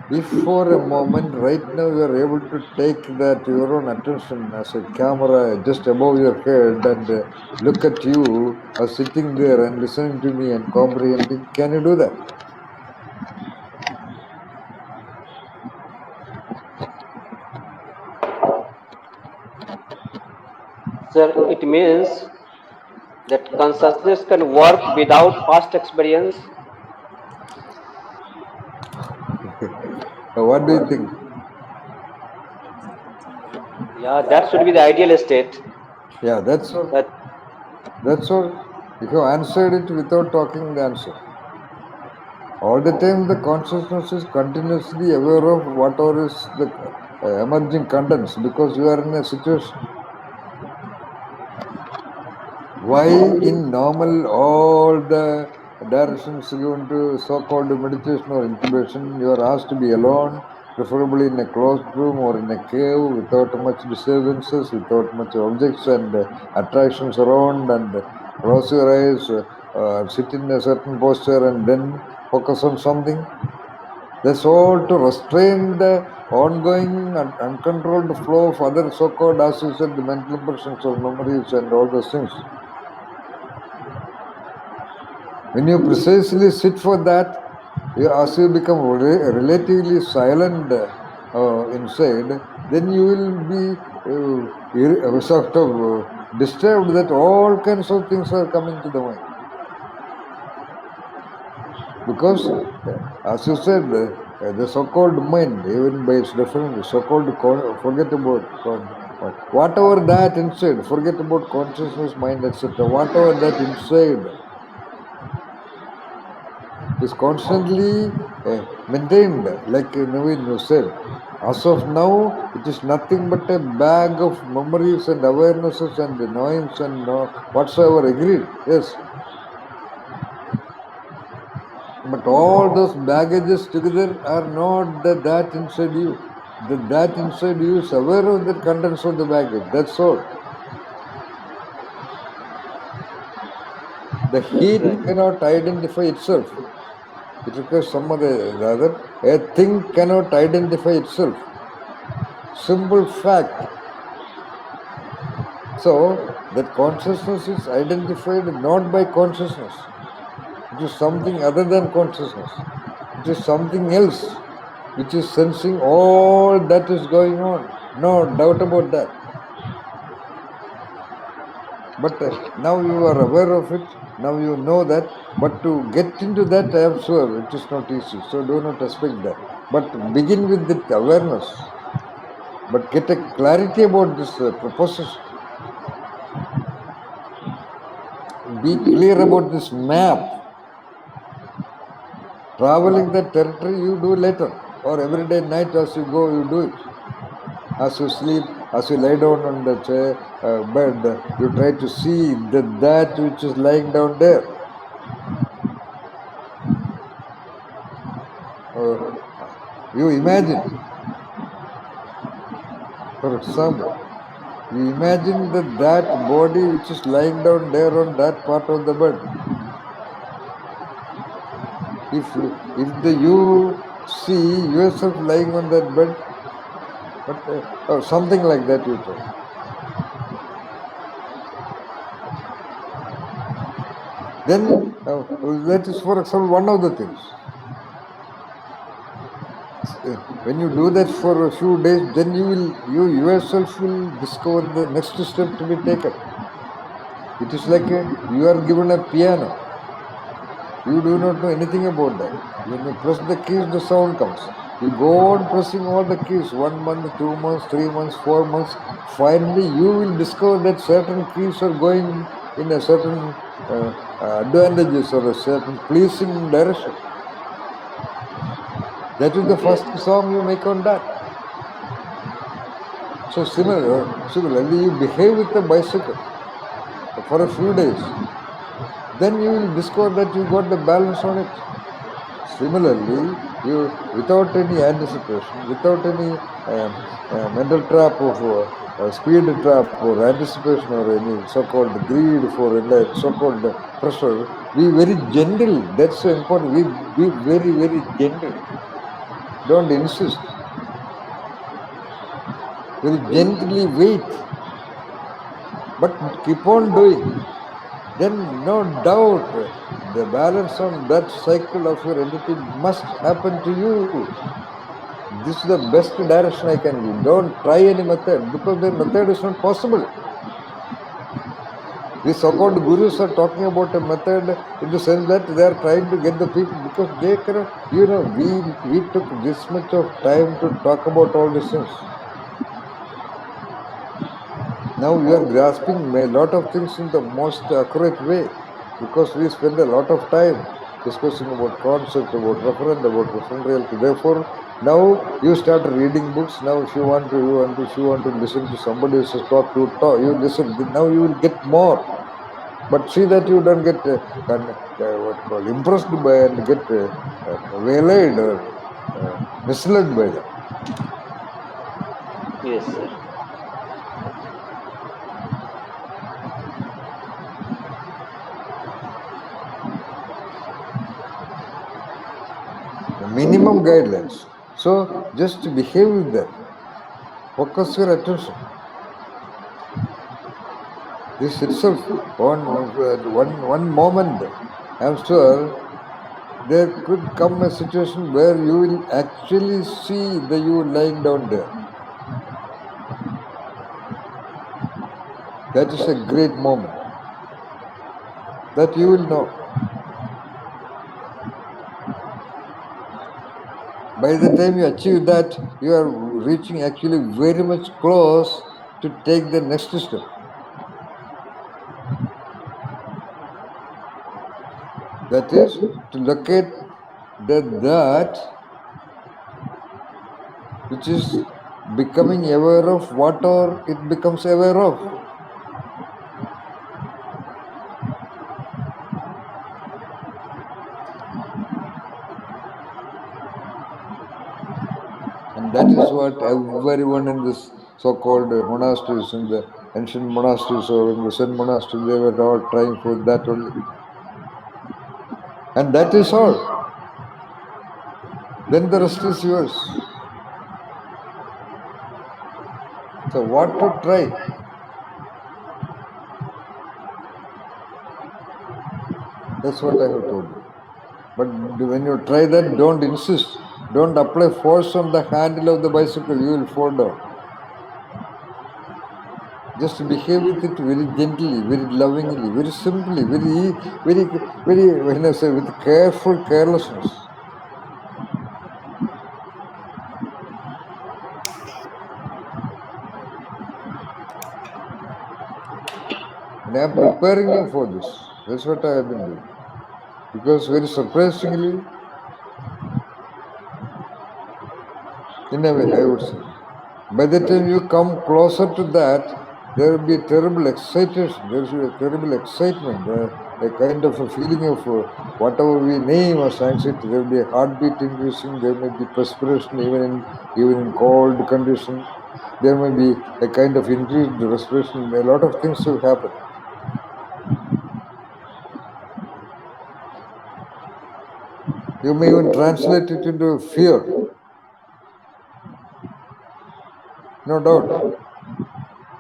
A: If for a moment right now you are able to take that your own attention as a camera just above your head and look at you sitting there and listening to me and comprehending, can you do that?
C: Sir, it means that consciousness can work without past experience.
A: What do you think?
C: Yeah, that should be the ideal state.
A: Yeah, that's all.
C: That
A: That's all. You have answered it without talking the answer. All the time the consciousness is continuously aware of whatever is the emerging contents because you are in a situation. Why in normal all the directions given to so-called meditation or incubation, you are asked to be alone, preferably in a closed room or in a cave without much disturbances, without much objects and attractions around, and close your eyes, sit in a certain posture and then focus on something. That's all to restrain the ongoing and uncontrolled flow of other so-called, as you said, the mental impressions or memories and all those things. When you precisely sit for that, as you become relatively silent inside, then you will be sort of disturbed that all kinds of things are coming to the mind. Because, as you said, the so-called mind, even by its definition, so-called forget about whatever that inside, forget about consciousness, mind, etc. Whatever that inside is constantly maintained, like Naveen you said. As of now, it is nothing but a bag of memories and awarenesses and knowings and whatsoever. Agreed? Yes. But all those baggages together are not that inside you. That inside you is aware of the contents of the baggage. That's all. The heat
C: right.
A: cannot identify itself. It requires some other rather. A thing cannot identify itself. Simple fact. So that consciousness is identified not by consciousness. It is something other than consciousness. It is something else which is sensing all that is going on. No doubt about that. But now you are aware of it. Now you know that. But to get into that, I am sure it is not easy. So do not expect that. But begin with that awareness. But get a clarity about this proposition. Be clear about this map. Traveling that territory you do later, or every day night as you go you do it. As you sleep, as you lie down on the chair, bed, you try to see that which is lying down there. Uh, you imagine, for example, you imagine that body which is lying down there on that part of the bed. If you see yourself lying on that bed, but something like that you try. Then that is, for example, one of the things. When you do that for a few days, then you yourself will discover the next step to be taken. It is like you are given a piano. You do not know anything about that. When you press the keys, the sound comes. You go on pressing all the keys, 1 month, 2 months, 3 months, 4 months. Finally, you will discover that certain keys are going in a certain advantages or a certain pleasing direction. That is the first
C: Yes.
A: song you make on that. So similarly, you behave with the bicycle for a few days, then you will discover that you got the balance on it. Similarly, you without any anticipation, without any mental trap of speed trap or anticipation or any so-called greed for so-called pressure, be very gentle. That's so important. We be very, very gentle. Don't insist. Very gently wait, but keep on doing. Then no doubt the balance on that cycle of your entity must happen to you. This is the best direction I can give. Don't try any method because the method is not possible. These so-called gurus are talking about a method in the sense that they are trying to get the people because they cannot, we took this much of time to talk about all these things. Now we are grasping a lot of things in the most accurate way because we spend a lot of time discussing about concept, about referent reality. Therefore, now you start reading books. Now, if you want to listen to somebody else's talk, you listen. Now you will get more. But see that you don't get what called impressed by and get waylaid or misled by them.
C: Yes, sir.
A: The minimum guidelines. So just behave with them. Focus your attention. This itself, one moment, I'm sure there could come a situation where you will actually see the you lying down there. That is a great moment. That you will know. By the time you achieve that, you are reaching actually very much close to take the next step. That is to locate that which is becoming aware of whatever it becomes aware of. And that is what everyone in this so-called monasteries, in the ancient monasteries or in the Zen monasteries, they were all trying for that only. And that is all. Then the rest is yours. So what to try? That's what I have told you. But when you try that, don't insist. Don't apply force on the handle of the bicycle. You will fall down. Just behave with it very gently, very lovingly, very simply, when I say with careful carelessness. And I am preparing you for this. That's what I have been doing. Because very surprisingly, in a way, I would say, by the time you come closer to that, there will be a terrible excitation. There will be a terrible excitement, a kind of a feeling of whatever we name as anxiety. There will be a heartbeat increasing. There may be perspiration even in cold condition. There may be a kind of increased respiration. A lot of things will happen. You may even translate it into fear. No doubt.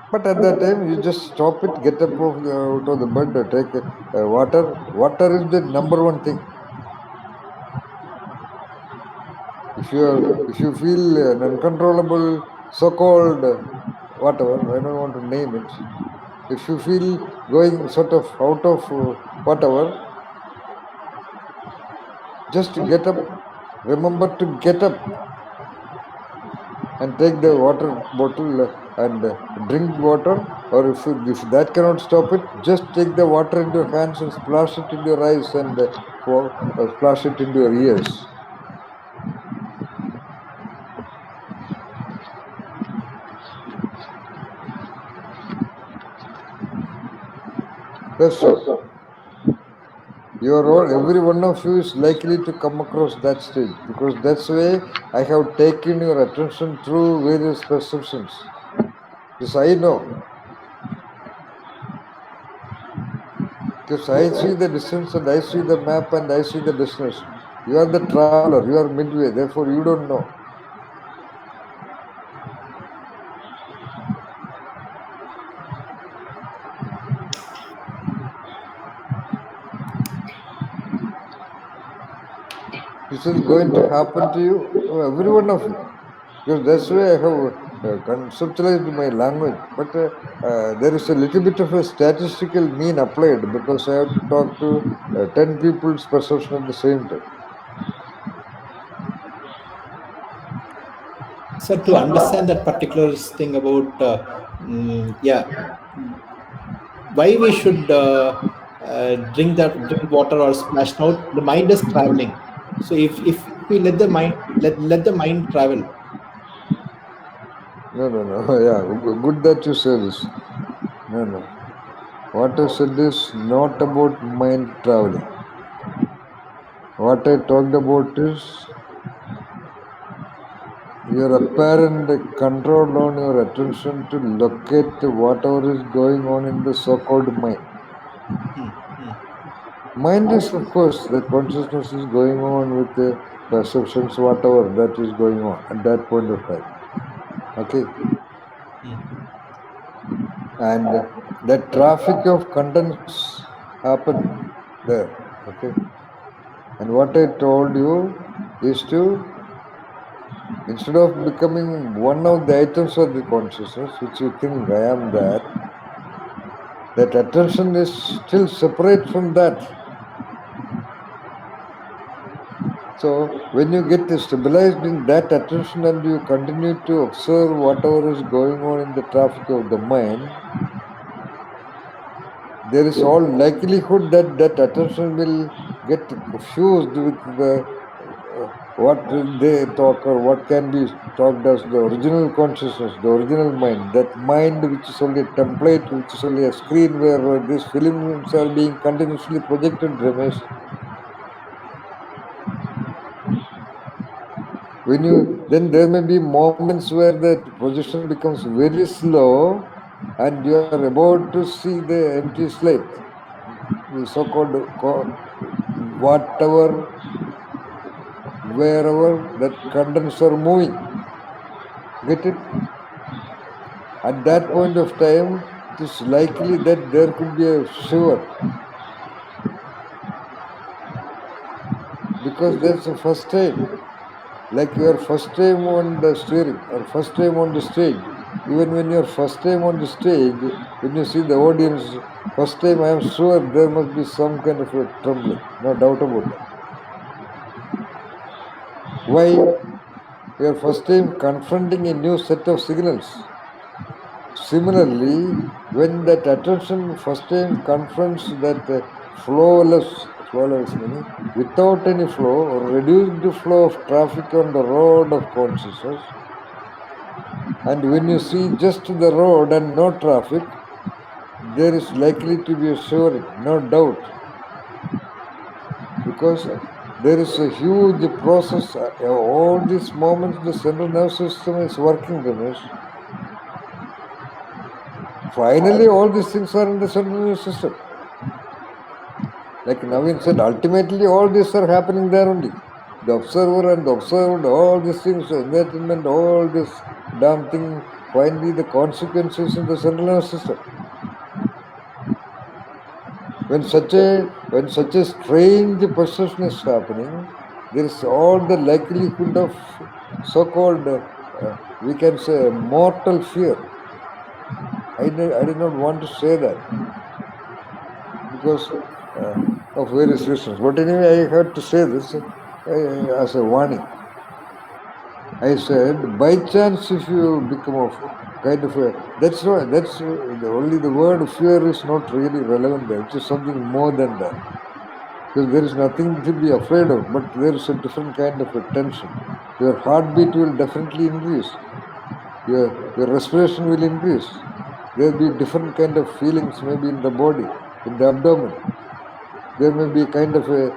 A: But at that time, you just stop it, get up out of the bed, take water. Water is the number one thing. If you feel an uncontrollable, so-called whatever, I don't want to name it. If you feel going sort of out of whatever, just get up. Remember to get up and take the water bottle and drink water. Or if that cannot stop it, just take the water into your hands and splash it into your eyes and splash it into your ears. That's true. Every one of you is likely to come across that stage because that's why I have taken your attention through various perceptions. This I know because I see the distance and I see the map and I see the destination. You are the traveler, you are midway, therefore you don't know. This is going to happen to you, every one of you. Because that's why I have conceptualized my language. But there is a little bit of a statistical mean applied because I have to talk to 10 people's perception at the same time.
B: So to understand that particular thing about, yeah, why we should drink water or splash out, the mind is traveling. So if we let the mind travel.
A: No, no, no. Yeah, good that you say this. No, no. What I said is not about mind traveling. What I talked about is your apparent control on your attention to locate whatever is going on in the so-called mind.
B: Hmm, hmm.
A: Mind is, of course, that consciousness is going on with the perceptions, whatever that is going on at that point of time. Okay, and that traffic of contents happen there. Okay, and what I told you is to instead of becoming one of the items of the consciousness, which you think I am that attention is still separate from that. So when you get stabilized in that attention and you continue to observe whatever is going on in the traffic of the mind, there is all likelihood that that attention will get fused with the what they talk or what can be talked as the original consciousness, the original mind, that mind which is only a template, which is only a screen where these films are being continuously projected, Ramesh. When you then there may be moments where the projection becomes very slow and you are about to see the empty slate, the so-called whatever, wherever that contents are moving. Get it? At that point of time, it is likely that there could be a shiver because that's the first time. Like your first time on the steering or first time on the stage. Even when you're first time on the stage, when you see the audience, first time I am sure there must be some kind of a trembling. No doubt about that. Why? You're first time confronting a new set of signals. Similarly, when that attention first time confronts that flowless meaning without any flow or reduced flow of traffic on the road of consciousness, and when you see just the road and no traffic, there is likely to be a shivering, no doubt, because there is a huge process. All these moments, the central nervous system is working, Ramesh. Finally, all these things are in the central nervous system. Like Naveen said, ultimately all these are happening there only. The observer and the observed, all these things, the enlightenment, all this damn thing, finally the consequences in the central nervous system. When such a strange perception is happening, there is all the likelihood of so-called we can say mortal fear. I did not want to say that because of various reasons. But anyway, I had to say this as a warning. I said, by chance, if you become a kind of a that's why only the word fear is not really relevant there. It is something more than that. Because there is nothing to be afraid of, but there is a different kind of a tension. Your heartbeat will definitely increase. Your respiration will increase. There will be different kind of feelings maybe in the body. in the abdomen. There may be kind of a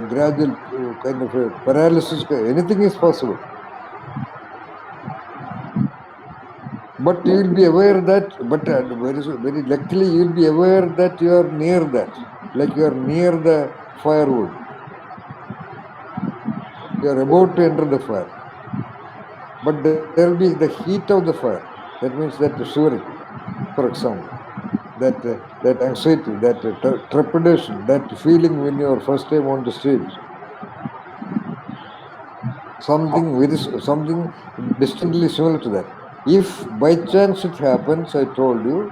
A: gradual kind of a paralysis. Anything is possible. But you will be aware that, but very luckily you will be aware that you are near that, like you are near the firewood. You are about to enter the fire. But there will be the heat of the fire. That means that shivering, for example, that anxiety, that trepidation, that feeling when you are first time on the stage. Something distinctly similar to that. If by chance it happens, I told you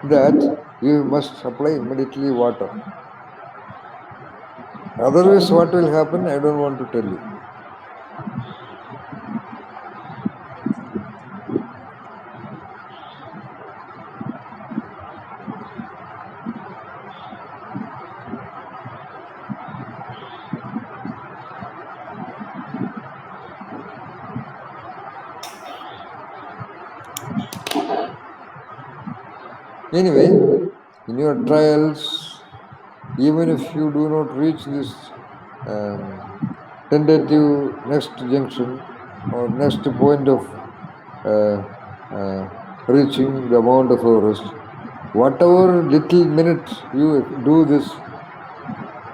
A: that you must apply immediately water. Otherwise, what will happen? I don't want to tell you. Anyway, in your trials, even if you do not reach this tentative next junction or next point of uh, uh, reaching the Mount of Everest, whatever little minute you do this,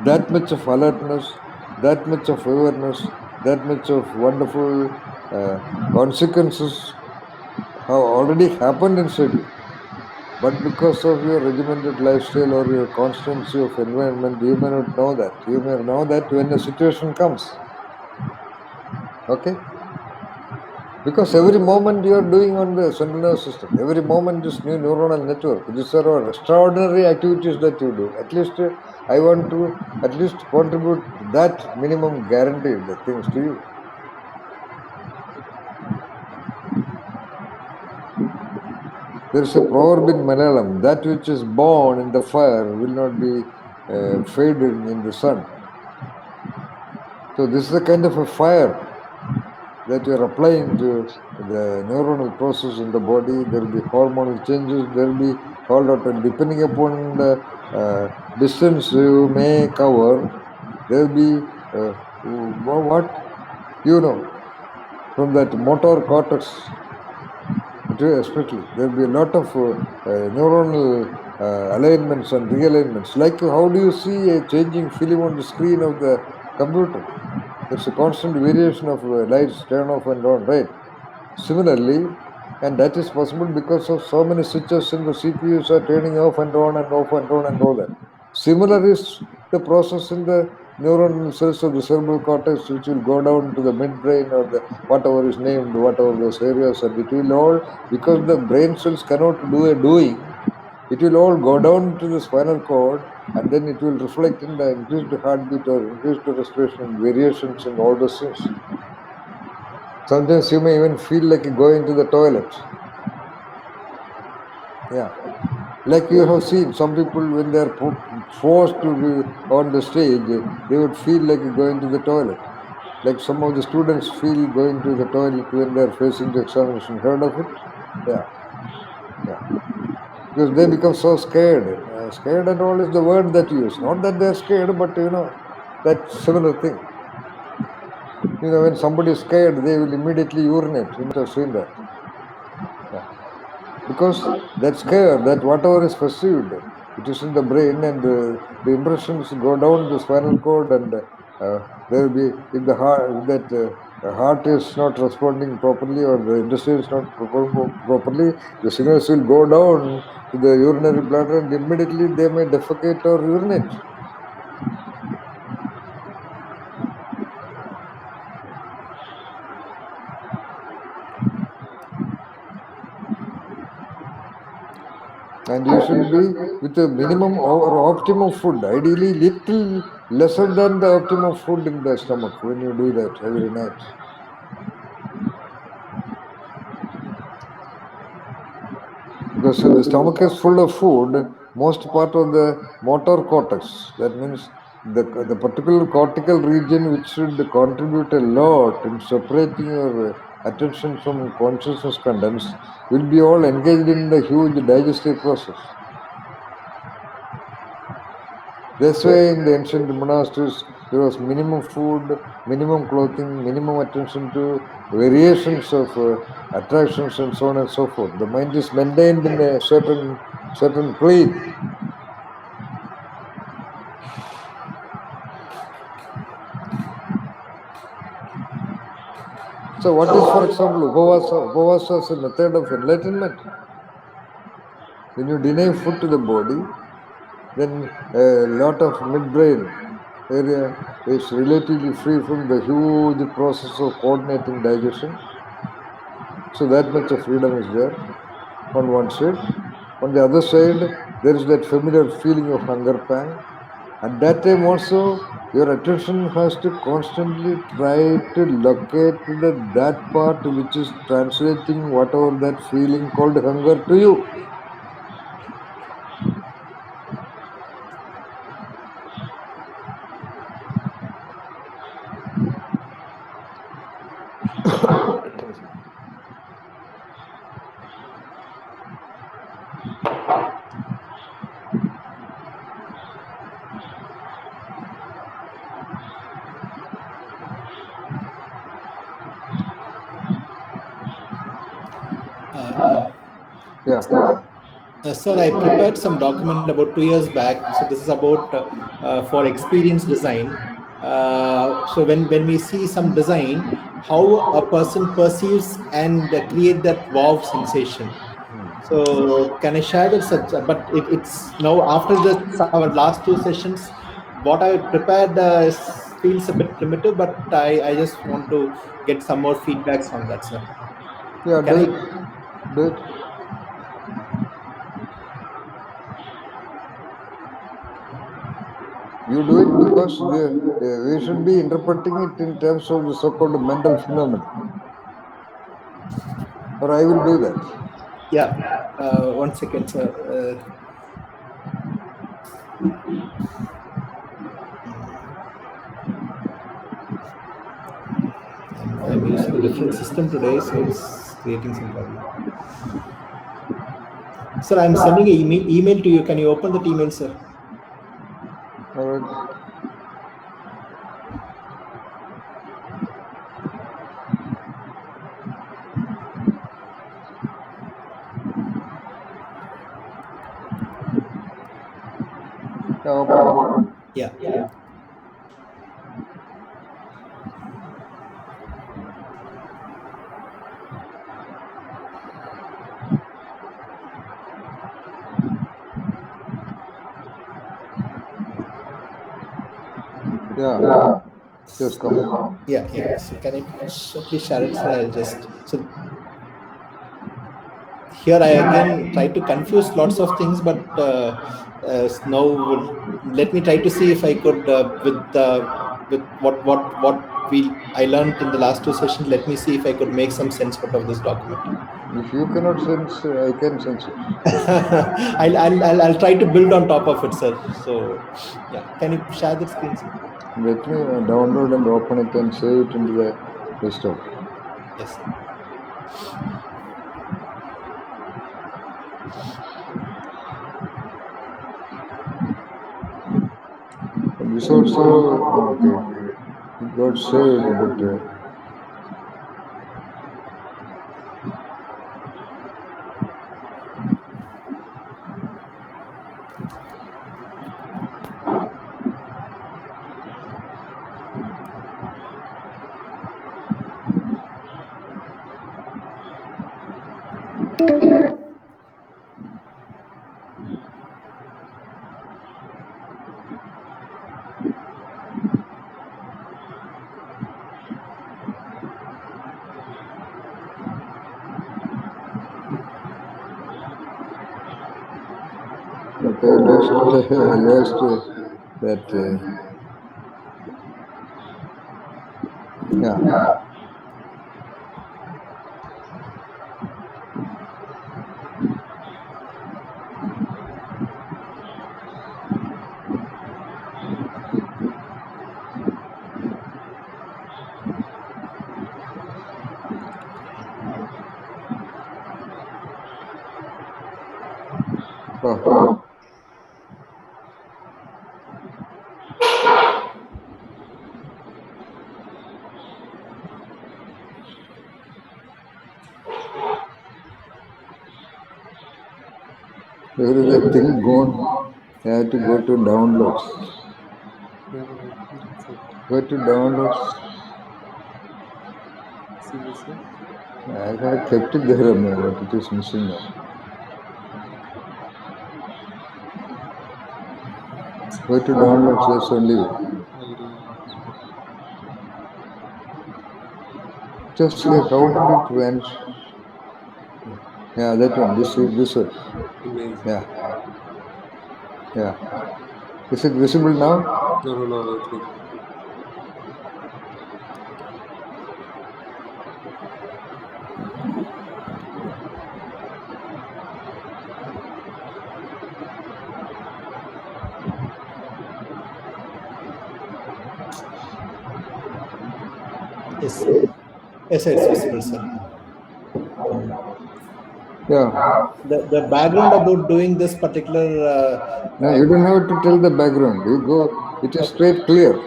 A: that much of alertness, that much of awareness, that much of wonderful consequences have already happened inside you. But because of your regimented lifestyle or your constancy of environment, you may not know that. You may know that when a situation comes. Okay? Because every moment you are doing on the central nervous system, every moment this new neuronal network, these are all extraordinary activities that you do. At least I want to at least contribute that minimum guaranteed things to you. There is a proverb in Malayalam, that which is born in the fire will not be fading in the sun. So this is a kind of a fire that you are applying to the neuronal process in the body. There will be hormonal changes. There will be all that, depending upon the distance you may cover. There will be what you know from that motor cortex. Especially, there will be a lot of neuronal alignments and realignments. Like how do you see a changing film on the screen of the computer? There's a constant variation of lights turn off and on, right? Similarly, and that is possible because of so many switches in the CPUs are turning off and on and off and on and all that. Similar is the process in the neuronal cells of the cerebral cortex, which will go down to the midbrain or the whatever is named, whatever those areas, and it will all, because the brain cells cannot do a doing, it will all go down to the spinal cord, and then it will reflect in the increased heartbeat or increased respiration and variations in all those things. Sometimes you may even feel like going to the toilet. Yeah. Like you have seen, some people when they are forced to be on the stage, they would feel like going to the toilet. Like some of the students feel going to the toilet when they are facing the examination. Heard of it? Yeah. Yeah. Because they become so scared. Scared and all is the word that you use. Not that they are scared, but that similar thing. When somebody is scared, they will immediately urinate. You must have seen that. Yeah. Because that scare, that whatever is perceived, it is in the brain, and the impressions go down the spinal cord, and there will be, if the heart, if that heart is not responding properly or the intestine is not properly, the signals will go down to the urinary bladder, and immediately they may defecate or urinate. And you should be with a minimum or optimum food, ideally little lesser than the optimum food in the stomach when you do that every night. Because when the stomach is full of food, most part of the motor cortex, that means the particular cortical region which should contribute a lot in separating your attention from consciousness contents, will be all engaged in the huge digestive process. That's why in the ancient monasteries there was minimum food, minimum clothing, minimum attention to variations of attractions and so on and so forth. The mind is maintained in a certain plane. So, what is, for example, upavasa? Upavasa is a method of enlightenment. When you deny food to the body, then a lot of midbrain area is relatively free from the huge process of coordinating digestion. So that much of freedom is there on one side. On the other side, there is that familiar feeling of hunger pang. At that time also, your attention has to constantly try to locate that part which is translating whatever that feeling called hunger to you. Yeah.
B: Sir, I prepared some document about 2 years back. So this is about for experience design. So when we see some design, how a person perceives and create that wow sensation. So can I share that? Such, but it's now after this our last two sessions. What I prepared feels a bit primitive, but I just want to get some more feedbacks on that, sir.
A: Yeah,
B: Can
A: do
B: I?
A: it. Do it. You do it because we should be interpreting it in terms of the so-called mental phenomenon. Or I will do that.
B: Yeah. 1 second, sir. I'm using a different system today, so it's creating some problem. Sir, I'm sending an email to you. Can you open that email, sir?
A: All right. Yeah, open.
B: Yeah.
A: Yeah. Just come.
B: Yeah. So can I please share it, sir? I'll just here I again try to confuse lots of things, but now let me try to see if I could with what we I learned in the last two sessions. Let me see if I could make some sense out of this document.
A: If you cannot sense, I can sense it.
B: I'll try to build on top of it, sir. So yeah, can you share that screen, sir?
A: Let me download and open it and save it into the desktop.
B: Yes, sir.
A: And this also, okay, it got saved, but okay, last that, yeah. Oh. Where is the thing gone? I have to go to downloads. Go to downloads. I have kept it there, but it is missing now. Go to downloads, that's only. Just like how did it vanish? Yeah, that one. This one. Yeah. Yeah. Is it visible now?
D: No.
B: Yes. Yes, it's visible, sir.
A: Yeah.
B: The background about doing this particular.
A: No, you don't have to tell the background. You go. It is straight clear.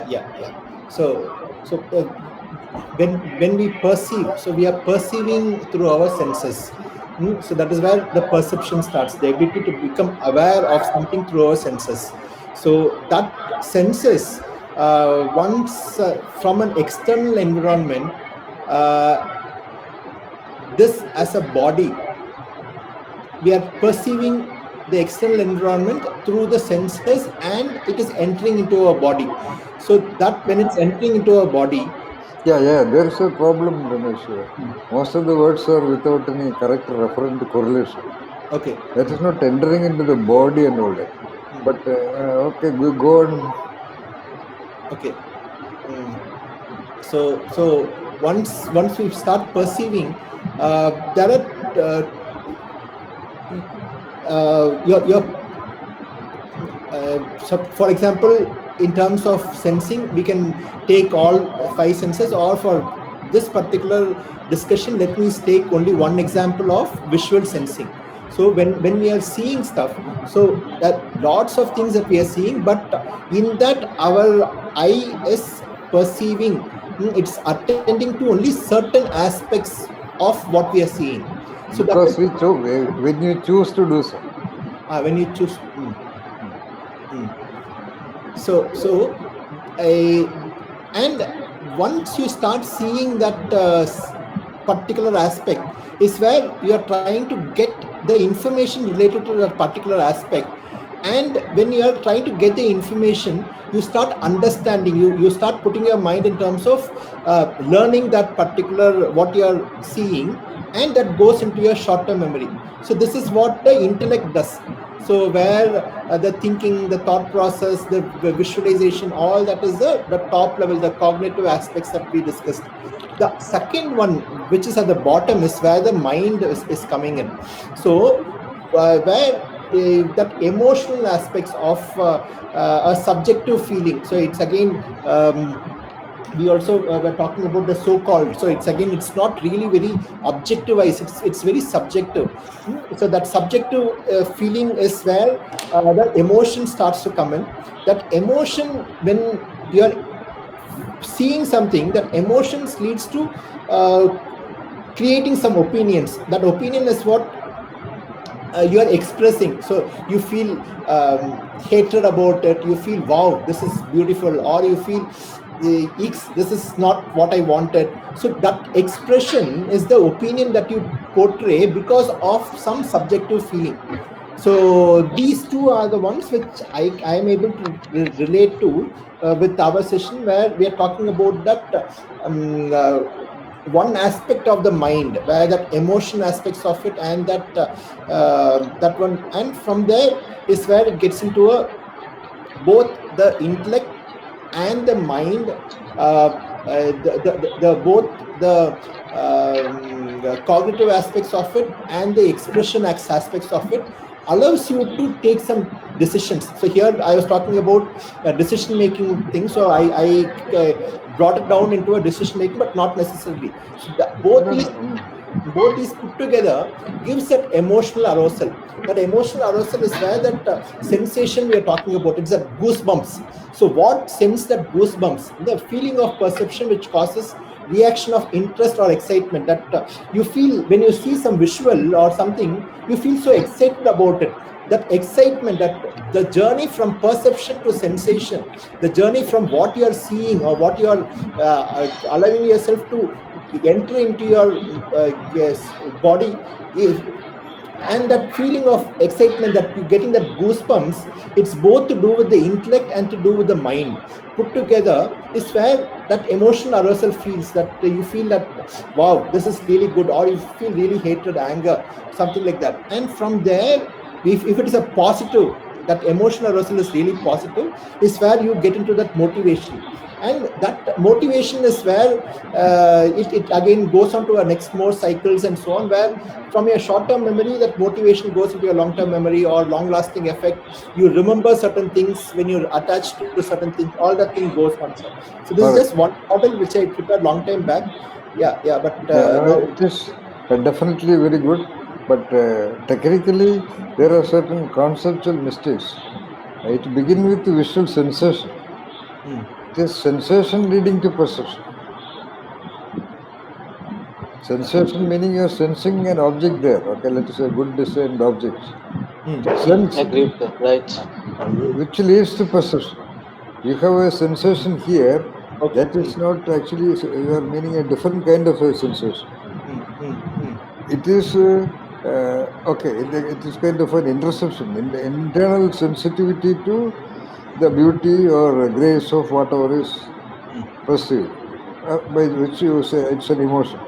B: Yeah. So when we perceive, so we are perceiving through our senses. So that is where the perception starts, the ability to become aware of something through our senses. So that senses, once from an external environment, this as a body, we are perceiving the external environment through the senses, and it is entering into our body. So that when it's entering into our body,
A: Yeah, there is a problem, Ramesh. Most of the words are without any correct referent correlation.
B: okay,
A: That is not entering into the body and all that. But okay, we go on.
B: okay. So once we start perceiving, there are so for example, in terms of sensing, we can take all 5 senses, or for this particular discussion, let me take only one example of visual sensing. So when we are seeing stuff, so that lots of things that we are seeing, but in that our eye is perceiving, it's attending to only certain aspects of what we are seeing. So
A: because when you choose to do so.
B: When you choose. So and once you start seeing that particular aspect, is where you are trying to get the information related to that particular aspect. And when you are trying to get the information, you start understanding, you start putting your mind in terms of learning that particular what you are seeing, and that goes into your short-term memory. So this is what the intellect does. So where the thinking, the thought process, the visualization, all that is the top level, the cognitive aspects that we discussed. The second one, which is at the bottom, is where the mind is coming in. So where that emotional aspects of a subjective feeling. So it's again, we also were talking about the so-called. So it's not really very objectivized. It's very subjective. So that subjective feeling is where the emotion starts to come in. That emotion, when you are seeing something, that emotions leads to creating some opinions. That opinion is what you are expressing. So you feel hatred about it, you feel wow, this is beautiful, or you feel this is not what I wanted. So that expression is the opinion that you portray because of some subjective feeling. So these two are the ones which I am able to relate to with our session, where we are talking about that one aspect of the mind, where that emotion aspects of it, and that one, and from there is where it gets into both the intellect and the mind, both the cognitive aspects of it and the expression aspects of it, allows you to take some decisions. So here I was talking about decision making things, so I brought it down into a decision making, but not necessarily. So both these put together gives that emotional arousal. That emotional arousal is where that sensation we are talking about, it's that goosebumps. So what sends that goosebumps? The feeling of perception which causes reaction of interest or excitement, that you feel when you see some visual or something, you feel so excited about it. that excitement, that the journey from perception to sensation, the journey from what you are seeing or what you are allowing yourself to enter into your yes, body, is, and that feeling of excitement, that you're getting that goosebumps, it's both to do with the intellect and to do with the mind put together, is where that emotional arousal feels, that you feel that wow, this is really good, or you feel really hatred, anger, something like that. And from there, if it is a positive, that emotional arousal is really positive, is where you get into that motivation. And that motivation is where it again goes on to our next more cycles and so on, where from your short-term memory, that motivation goes into your long-term memory or long-lasting effect. You remember certain things when you're attached to certain things. All that thing goes on, sir. So this is
A: Correct.
B: just one model which I prepared long time back. Yeah. But
A: It is definitely very good, but technically there are certain conceptual mistakes. It begins with visual sensation. It is sensation leading to perception. Sensation meaning you're sensing an object there. Okay, let us say good designed objects. Sense,
C: Agreed, sir. Right.
A: which leads to perception. You have a sensation here,
B: okay.
A: that is not actually, you are meaning a different kind of a sensation. It is okay. It is kind of an interception, in the internal sensitivity to the beauty or grace of whatever is perceived, by which you say it's an emotion.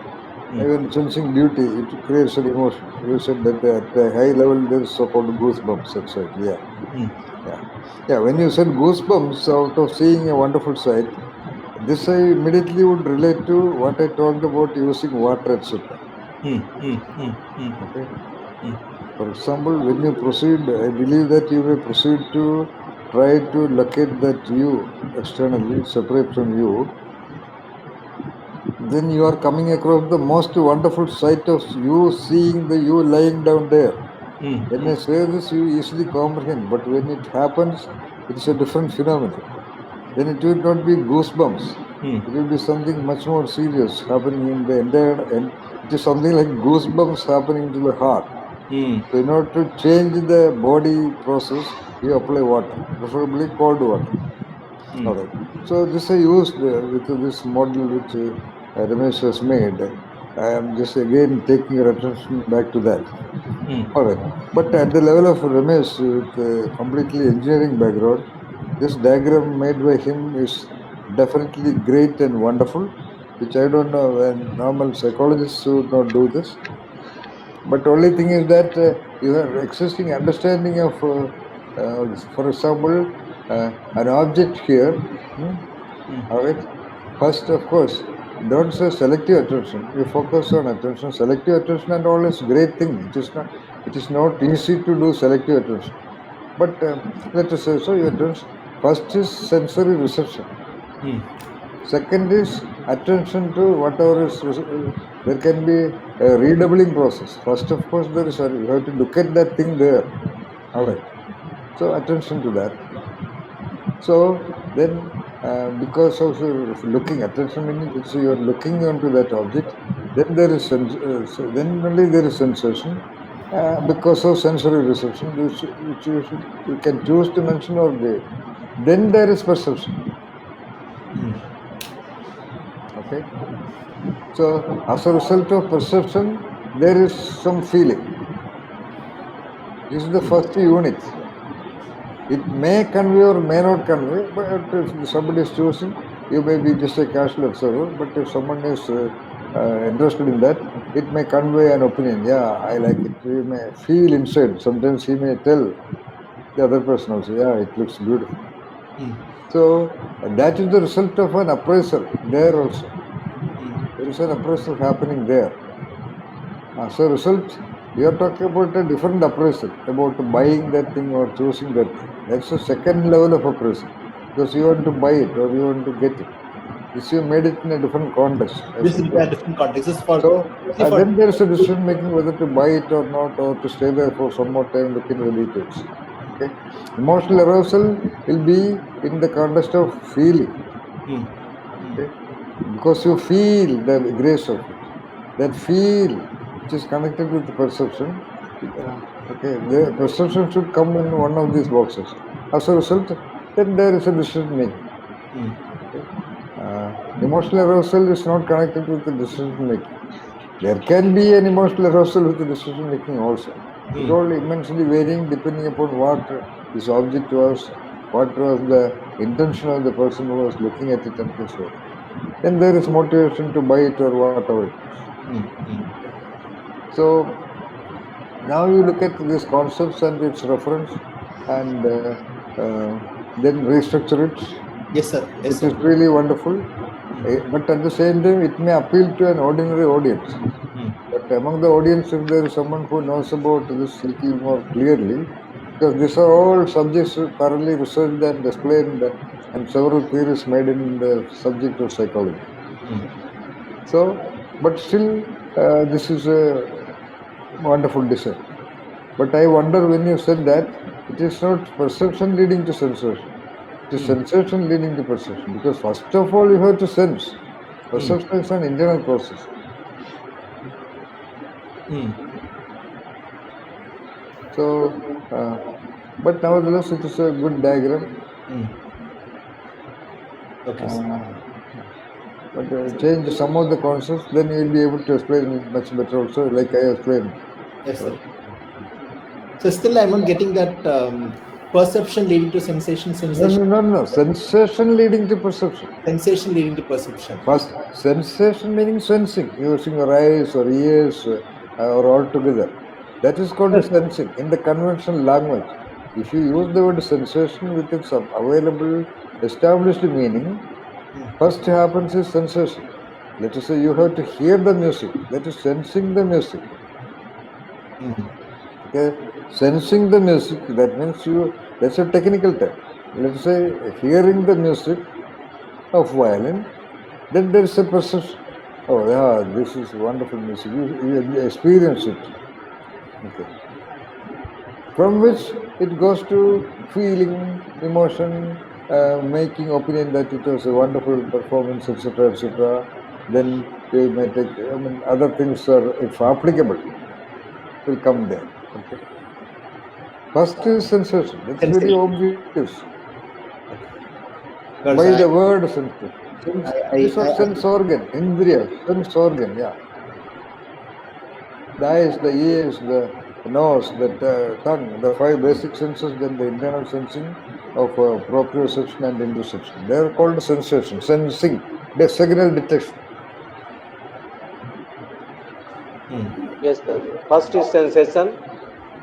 A: Even sensing beauty, it creates an emotion. You said that at a high level there is so-called goosebumps. Exactly. Yeah. When you said goosebumps out of seeing a wonderful sight, this I immediately would relate to what I talked about using water, etc. Okay. For example, when you proceed, I believe that you may proceed to try to locate that you externally, separate from you. Then you are coming across the most wonderful sight of you seeing the you lying down there. When I say this, you easily comprehend, but when it happens, it is a different phenomenon. Then it will not be goosebumps. It will be something much more serious happening in the entire, and it is something like goosebumps happening to the heart. So in order to change the body process, you apply water, preferably cold water. All right. So this I used with this model which Ramesh has made. I am just again taking your attention back to that. All right. But at the level of Ramesh, with completely engineering background, this diagram made by him is definitely great and wonderful, which I don't know, when normal psychologists would not do this. But only thing is that your existing understanding of, for example, an object here. All right. First, of course, don't say selective attention. You focus on attention. Selective attention and all is great thing. It is not. It is not easy to do selective attention. But let us say so. Your attention first is sensory reception. Second is attention to whatever is. There can be a redoubling process. First, of course, there is. You have to look at that thing there. All right. So attention to that. So then, because of looking, attention meaning, so you are looking onto that object. Then there is so then only there is sensation. Because of sensory reception, which you can choose to mention or the. Then there is perception. Okay. So as a result of perception, there is some feeling. This is the first unit. It may convey or may not convey, but if somebody is choosing, you may be just a casual observer. But if someone is interested in that, it may convey an opinion. Yeah, I like it. You may feel inside. Sometimes he may tell the other person also, yeah, it looks beautiful. So that is the result of an appraisal there also. There is an appraisal happening there. As a result, we are talking about a different appraisal, about buying that thing or choosing that thing. That's a second level of appraisal, because you want to buy it or you want to get it. This you made it in a different context, as
B: This
A: I
B: is
A: told.
B: a different context. This is for
A: So
B: for
A: then there is a decision making whether to buy it or not, or to stay there for some more time, look into the details. Okay, emotional arousal will be in the context of feeling. Okay, because you feel the grace of it. That feel, which is connected with the perception, Okay, the perception should come in one of these boxes. As a result, then there is a decision making. Okay. Emotional arousal is not connected with the decision making. There can be an emotional arousal with the decision making also. It all immensely varying depending upon what this object was, what was the intention of the person who was looking at it, and so on. Then there is motivation to buy it or whatever it is. So now you look at these concepts and its reference, and then restructure it.
B: Yes, sir. Yes,
A: It
B: sir.
A: is really wonderful. But at the same time, it may appeal to an ordinary audience. But among the audience, if there is someone who knows about this little more clearly, because these are all subjects thoroughly researched and explained, and several theories made in the subject of psychology. So, but still, this is a wonderful design. But I wonder when you said that it is not perception leading to sensation, it is sensation leading to perception. Because first of all, you have to sense. Perception is an internal process. So, but nevertheless, it is a good diagram.
B: Okay, sir.
A: But change some of the concepts, then you will be able to explain it much better also, like I explained.
B: Yes, sir. So still I'm not getting that perception leading to sensation,
A: No. Sensation leading to perception.
B: sensation leading to perception.
A: First, sensation meaning sensing, using your eyes or ears or all together. That is called sensing in the conventional language. If you use the word sensation with its available established meaning, first happens is sensation. Let us say you have to hear the music. That is sensing the music. Okay, sensing the music. That means you. That's a technical term. Let us say hearing the music of violin. Then there is a perception. Oh, yeah, this is wonderful music. You experience it. Okay. From which it goes to feeling, emotion, making opinion that it was a wonderful performance, etc., etc. Then you may take, I mean, other things are, if applicable, will come there. Okay. First is sensation. That's very
B: Sensation.
A: obvious.
B: Because
A: By the word sensation. These are
B: I
A: sense organ, indriya, sense organ, yeah. The eyes, the ears, the nose, the tongue, the five basic senses, then the internal sensing of proprioception and interoception. They are called sensation, sensing, the signal detection.
C: Yes, sir. First is sensation.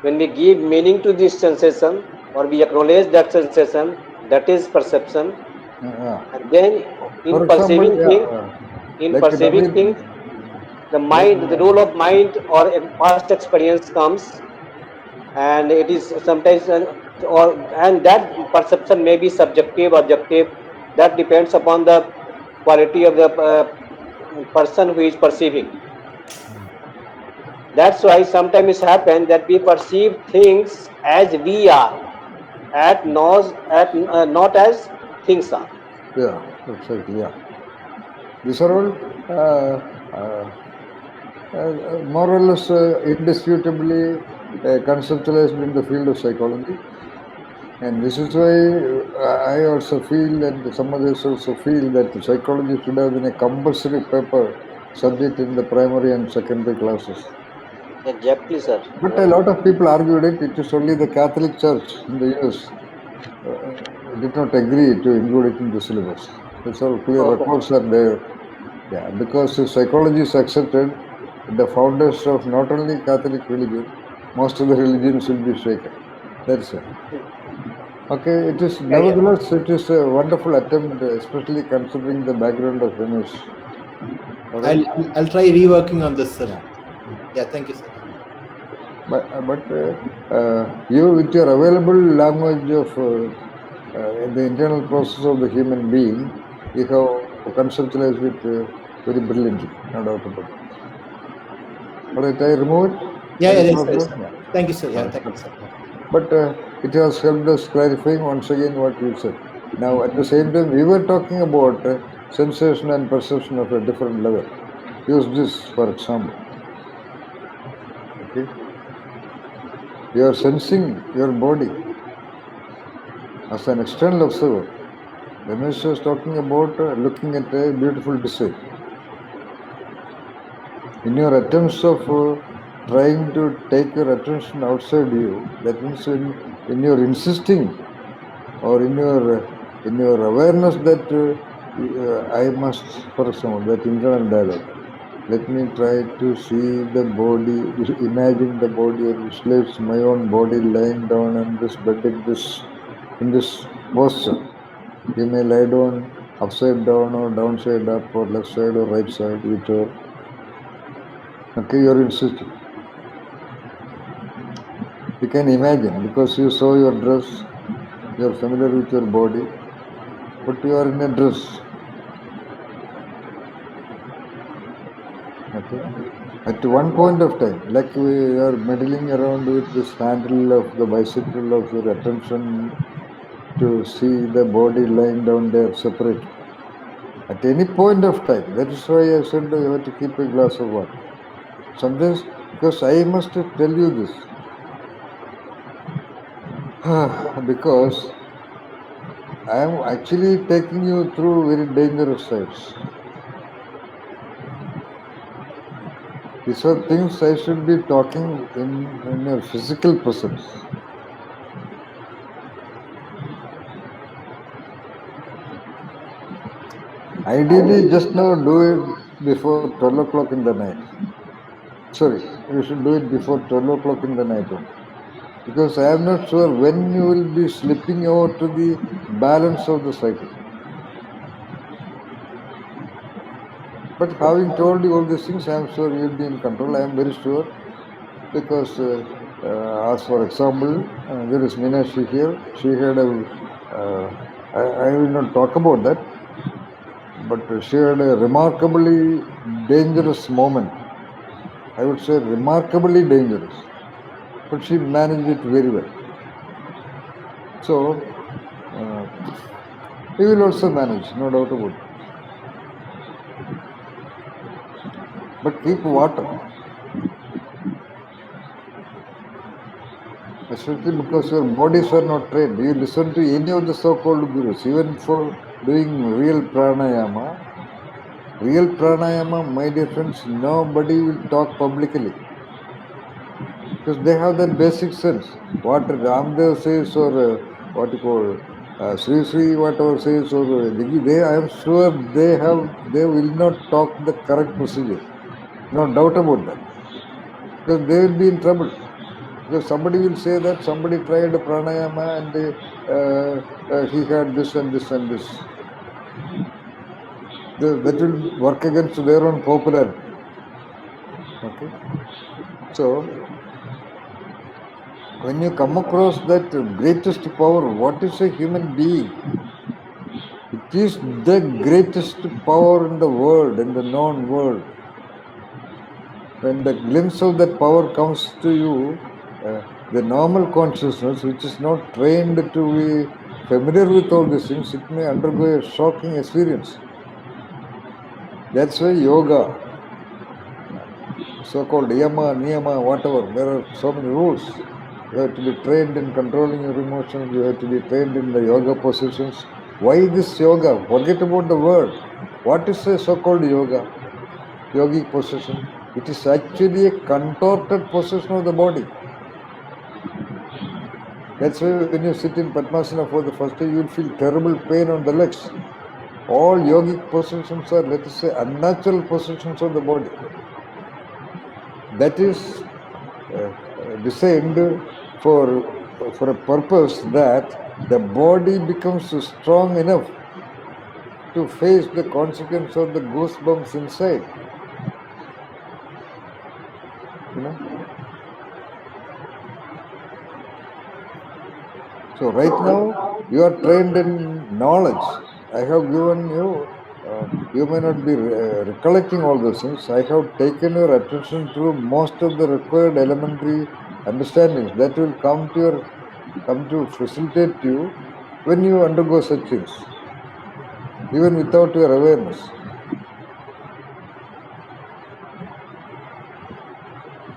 C: When we give meaning to this sensation or we acknowledge that sensation, that is perception. And then
A: For example, yeah,
C: in
A: like a
C: perceiving
A: dummy,
C: things, the
A: like
C: mind, the role of mind or a past experience comes, and it is sometimes and that perception may be subjective, objective. That depends upon the quality of the person who is perceiving. That's why sometimes it happens that we perceive things as we are, not as things are.
A: yeah, exactly, yeah. These are all more or less indisputably conceptualized in the field of psychology. And this is why I also feel, and some others also feel, that psychology should have been a compulsory paper subject in the primary and secondary classes.
C: Exactly, sir.
A: But a lot of people argued it. It is only the Catholic Church in the US did not agree to include it in the syllabus. That's all clear
C: Oh,
A: records are there. Yeah, because if psychology is accepted, the founders of not only Catholic religion, most of the religions will be shaken. That's it. Okay, it is
B: yeah, yeah.
A: nevertheless it is a wonderful attempt, especially considering the background of Venice. All right.
B: I'll try reworking on this, sir.
A: Yeah.
B: Yeah, thank you, sir.
A: But you, with your available language of the internal process of the human being, you have conceptualized it very brilliantly, no doubt about it. All right, I remove it.
B: Yeah,
A: Any
B: yes, sir.
A: problem? Yeah.
B: Thank you, sir.
A: All
B: Yeah,
A: right.
B: thank you, sir.
A: But it has helped us clarifying once again what you said. Now, at the same time, we were talking about sensation and perception of a different level. Use this, for example. Okay. You are sensing your body as an external observer. Ramesh was talking about looking at a beautiful design. In your attempts of trying to take your attention outside you, that means when you're insisting or in your awareness that I must, for example, that internal dialogue. Let me try to see the body, imagine the body or visualize my own body lying down on this bed in this posture. You may lie down upside down or downside up or left side or right side, whichever. Okay, you're insisting. You can imagine because you saw your dress, you're familiar with your body, but you are in a dress. Okay. At one point of time, like we are meddling around with this handle of the bicycle of your attention to see the body lying down there separate. At any point of time, that is why I said you have to keep a glass of water. Sometimes, because I must tell you this, because I am actually taking you through very dangerous sides. These are things I should be talking in your physical presence. Ideally, just now do it before 12 o'clock in the night. Sorry, you should do it before 12 o'clock in the night only. Because I am not sure when you will be slipping over to the balance of the cycle. But having told you all these things, I am sure you will be in control. I am very sure. Because, as for example, there is Meenakshi here. She had a, I will not talk about that, but she had a remarkably dangerous moment. I would say remarkably dangerous, but she managed it very well. So, we will also manage, no doubt about it. But keep water, especially because your bodies are not trained. You listen to any of the so-called gurus, even for doing real pranayama, my dear friends, nobody will talk publicly because they have that basic sense. What Ramdev says or what you call Sri Sri whatever says or Jigi, I am sure they will not talk the correct procedure. No doubt about that because they will be in trouble. Because somebody will say that somebody tried pranayama and he had this and this and this. That will work against their own popularity. Okay. So, when you come across that greatest power, what is a human being? It is the greatest power in the world, in the known world. When the glimpse of that power comes to you, the normal consciousness, which is not trained to be familiar with all these things, it may undergo a shocking experience. That's why yoga, so-called yama, niyama, whatever, there are so many rules. You have to be trained in controlling your emotions. You have to be trained in the yoga positions. Why this yoga? Forget about the word. What is a so-called yoga? Yogic position. It is actually a contorted position of the body. That's why when you sit in Padmasana for the first time, you will feel terrible pain on the legs. All yogic positions are, let us say, unnatural positions of the body. That is designed for a purpose that the body becomes strong enough to face the consequence of the goosebumps inside. You know. So right now you are trained in knowledge. I have given you. You may not be recollecting all those things. I have taken your attention through most of the required elementary understandings that will come to facilitate you when you undergo such things, even without your awareness.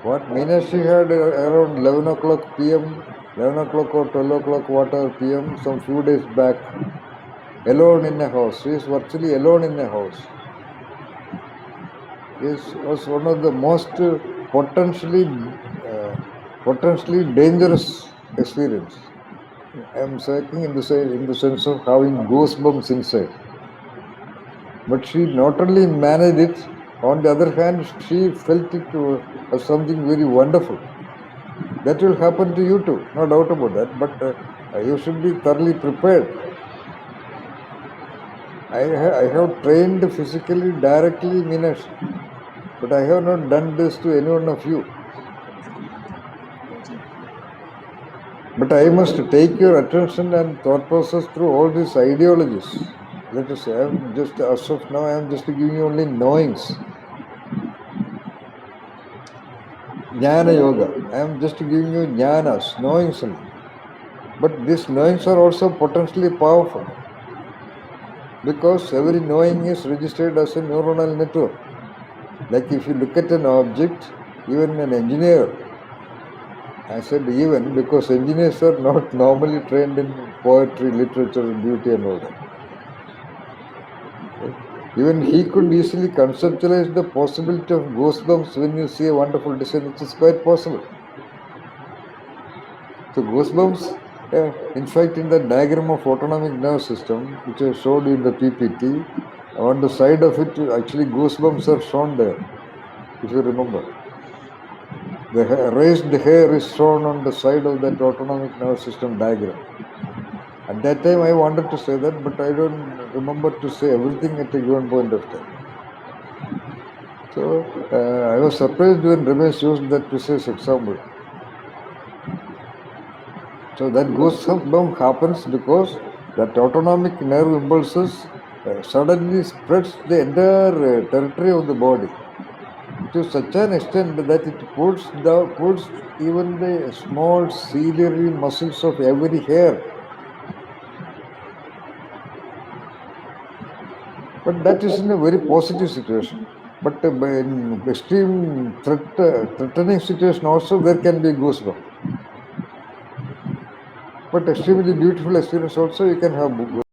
A: What Meenakshi had around 11 o'clock p.m., 11 o'clock or 12 o'clock whatever p.m. some few days back, alone in a house. She is virtually alone in a house. It was one of the most uh, potentially dangerous experience. I am saying in the sense of having goosebumps inside. But she not only managed it, on the other hand, she felt it as something very wonderful. That will happen to you too, no doubt about that. But you should be thoroughly prepared. I have trained physically directly, Meenakshi, but I have not done this to any one of you. But I must take your attention and thought process through all these ideologies. Let us say, I am just, as of now, I am just giving you only knowings. Jnana Yoga. I am just giving you jnanas, knowings only. But these knowings are also potentially powerful because every knowing is registered as a neuronal network. Like if you look at an object, even an engineer, I said even because engineers are not normally trained in poetry, literature, beauty, and all that. Right? Even he could easily conceptualize the possibility of goosebumps when you see a wonderful design, which is quite possible. So goosebumps, in fact, in the diagram of autonomic nerve system, which I showed you in the PPT, on the side of it, actually goosebumps are shown there, if you remember. The raised hair is shown on the side of that autonomic nerve system diagram. At that time, I wanted to say that, but I don't remember to say everything at a given point of time. So I was surprised when Ramesh used that precise example. So that goosebump happens because that autonomic nerve impulses suddenly spreads the entire territory of the body to such an extent that it pulls even the small ciliary muscles of every hair. But that is in a very positive situation. But in extreme threatening situation also there can be goosebumps. But extremely beautiful experience also you can have